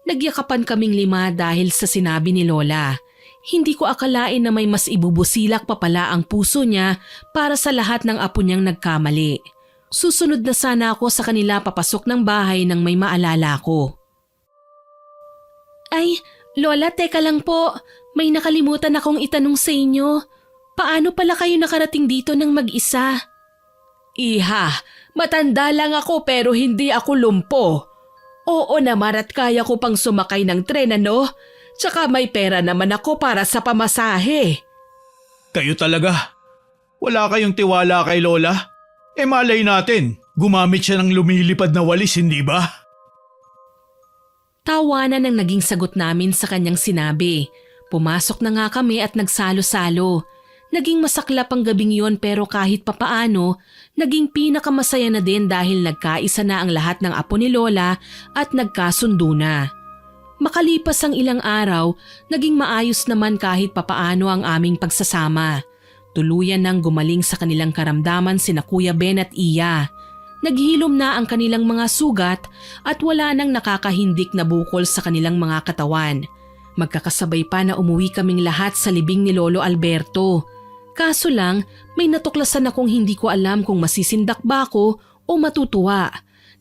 Nagyakapan kaming 5 dahil sa sinabi ni Lola. Hindi ko akalain na may mas ibubusilak pa pala ang puso niya para sa lahat ng apo niyang nagkamali. Susunod na sana ako sa kanila papasok ng bahay nang may maalala ko. Ay, Lola, teka lang po. May nakalimutan akong itanong sa inyo. Paano pala kayo nakarating dito ng mag-isa? Iha, matanda lang ako pero hindi ako lumpo. Oo naman at kaya ko pang sumakay ng tren ano? Tsaka may pera naman ako para sa pamasahe. Kayo talaga? Wala kayong tiwala kay Lola? Malay natin, gumamit siya ng lumilipad na walis, hindi ba? Tawanan ang naging sagot namin sa kanyang sinabi. Pumasok na nga kami at nagsalo-salo. Naging masaklap ang gabing yon pero kahit papaano, naging pinakamasaya na din dahil nagkaisa na ang lahat ng apo ni Lola at nagkasundo na. Makalipas ang ilang araw, naging maayos naman kahit papaano ang aming pagsasama. Tuluyan nang gumaling sa kanilang karamdaman sina Kuya Ben at Iya. Naghilom na ang kanilang mga sugat at wala nang nakakahindik na bukol sa kanilang mga katawan. Magkakasabay pa na umuwi kaming lahat sa libing ni Lolo Alberto. Kaso lang, may natuklasan akong hindi ko alam kung masisindak ba ako o matutuwa.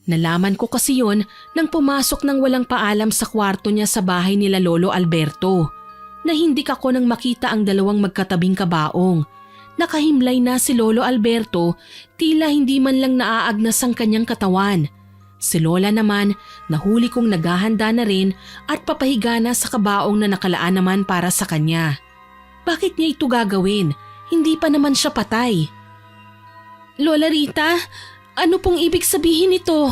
Nalaman ko kasi yon nang pumasok ng walang paalam sa kwarto niya sa bahay nila Lolo Alberto. Nahindik ako nang makita ang dalawang magkatabing kabaong. Nakahimlay na si Lolo Alberto, tila hindi man lang naaagnas ang kanyang katawan. Si Lola naman, nahuli kong naghahanda na rin at papahiga na sa kabaong na nakalaan naman para sa kanya. Bakit niya ito gagawin? Hindi pa naman siya patay. Lola Rita, ano pong ibig sabihin nito?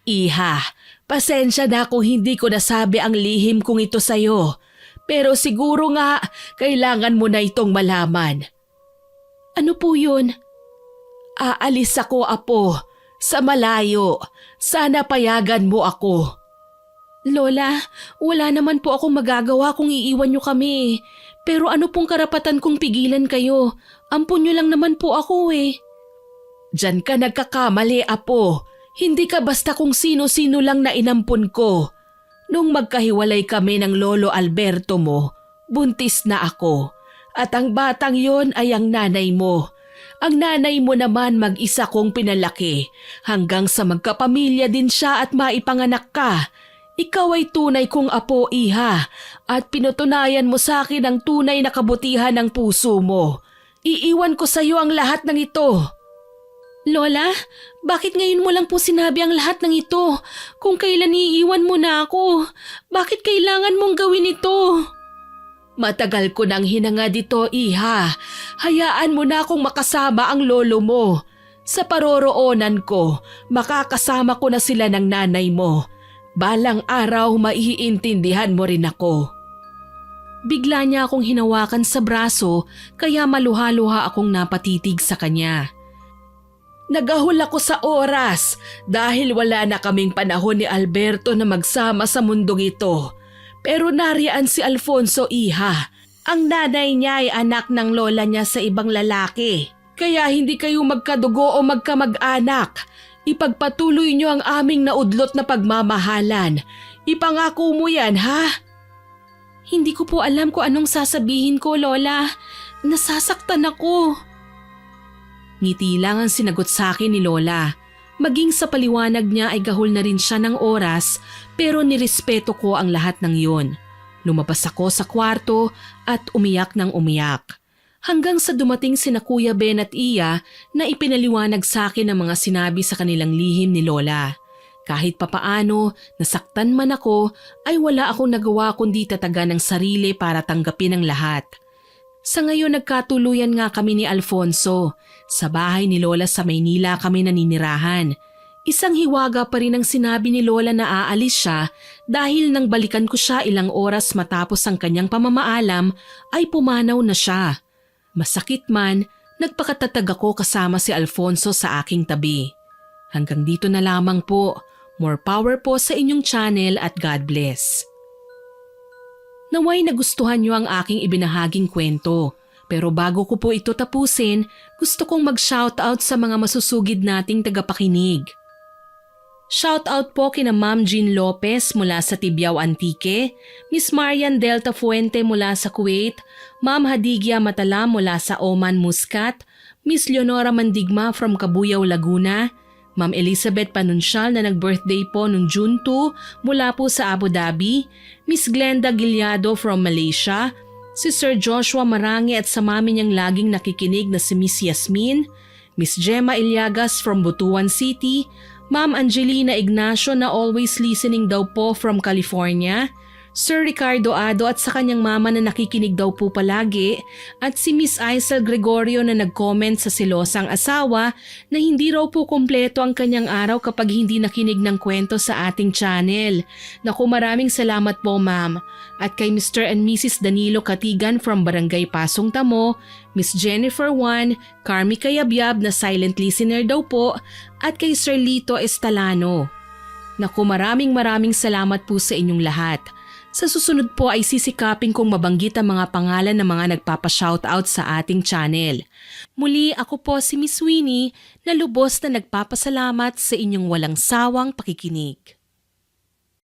Iha, pasensya na kung hindi ko nasabi ang lihim kong ito sa'yo. Pero siguro nga, kailangan mo na itong malaman. Ano po yun? Aalis ako, apo. Sa malayo. Sana payagan mo ako. Lola, wala naman po akong magagawa kung iiwan niyo kami. Pero ano pong karapatan kong pigilan kayo? Ampun niyo lang naman po ako eh. Diyan ka nagkakamali, Apo. Hindi ka basta kung sino-sino lang na inampun ko. Nung magkahiwalay kami ng Lolo Alberto mo, buntis na ako. At ang batang yon ay ang nanay mo. Ang nanay mo naman mag-isa kong pinalaki hanggang sa magkapamilya din siya at maipanganak ka. Ikaw ay tunay kong apo, iha, at pinutunayan mo sa akin ang tunay na kabutihan ng puso mo. Iiwan ko sa iyo ang lahat ng ito. Lola, bakit ngayon mo lang po sinabi ang lahat ng ito? Kung kailan iiwan mo na ako, bakit kailangan mong gawin ito? Matagal ko nang hinanga dito, iha. Hayaan mo na akong makasama ang lolo mo. Sa paroroonan ko, makakasama ko na sila ng nanay mo. Balang araw maiintindihan mo rin ako. Bigla niya akong hinawakan sa braso kaya maluha-luha akong napatitig sa kanya. Nagahol ako sa oras dahil wala na kaming panahon ni Alberto na magsama sa mundong ito. Pero nariyan si Alfonso, iha. Ang nanay niya ay anak ng lola niya sa ibang lalaki. Kaya hindi kayo magkadugo o magkamag-anak. Ipagpatuloy niyo ang aming naudlot na pagmamahalan. Ipangako mo yan, ha? Hindi ko po alam kung anong sasabihin ko, Lola. Nasasaktan ako. Ngiti lang ang sinagot sa akin ni Lola. Maging sa paliwanag niya ay gahol na rin siya ng oras pero nirespeto ko ang lahat ng yun. Lumabas ako sa kwarto at umiyak ng umiyak. Hanggang sa dumating sina Kuya Ben at Iya na ipinaliwanag sa akin ang mga sinabi sa kanilang lihim ni Lola. Kahit papaano, nasaktan man ako ay wala akong nagawa kundi tatagan ng sarili para tanggapin ang lahat. Sa ngayon nagkatuluyan nga kami ni Alfonso. Sa bahay ni Lola sa Maynila kami naninirahan. Isang hiwaga pa rin ang sinabi ni Lola na aalis siya dahil nang balikan ko siya ilang oras matapos ang kanyang pamamaalam ay pumanaw na siya. Masakit man, nagpakatatag ako kasama si Alfonso sa aking tabi. Hanggang dito na lamang po. More power po sa inyong channel at God bless. Naway nagustuhan niyo ang aking ibinahaging kwento. Pero bago ko po ito tapusin, gusto kong mag-shoutout sa mga masusugid nating tagapakinig. Shoutout po kina Ma'am Jean Lopez mula sa Tibiao Antique, Miss Marian Delta Fuente mula sa Kuwait, Ma'am Hadigia Matala mula sa Oman Muscat, Miss Leonora Mandigma from Cabuyao, Laguna, Ma'am Elizabeth Panuncial na nag-birthday po noong June 2 mula po sa Abu Dhabi, Miss Glenda Gilyado from Malaysia, si Sir Joshua Marangi at sa mami niyang laging nakikinig na si Miss Yasmin, Miss Gemma Ilyagas from Butuan City, Ma'am Angelina Ignacio na always listening daw po from California, Sir Ricardo Ado at sa kanyang mama na nakikinig daw po palagi at si Miss Aisel Gregorio na nag-comment sa silosang asawa na hindi raw po kumpleto ang kanyang araw kapag hindi nakinig ng kwento sa ating channel. Naku, maraming salamat po ma'am. At kay Mr. and Mrs. Danilo Katigan from Barangay Pasong Tamo, Miss Jennifer Juan, Carmi Kayabyab na silent listener daw po at kay Sir Lito Estalano. Naku, maraming salamat po sa inyong lahat. Sa susunod po ay sisikapin kong mabanggit ang mga pangalan ng mga nagpapa-shoutout sa ating channel. Muli ako po si Miss Winnie na lubos na nagpapasalamat sa inyong walang sawang pakikinig.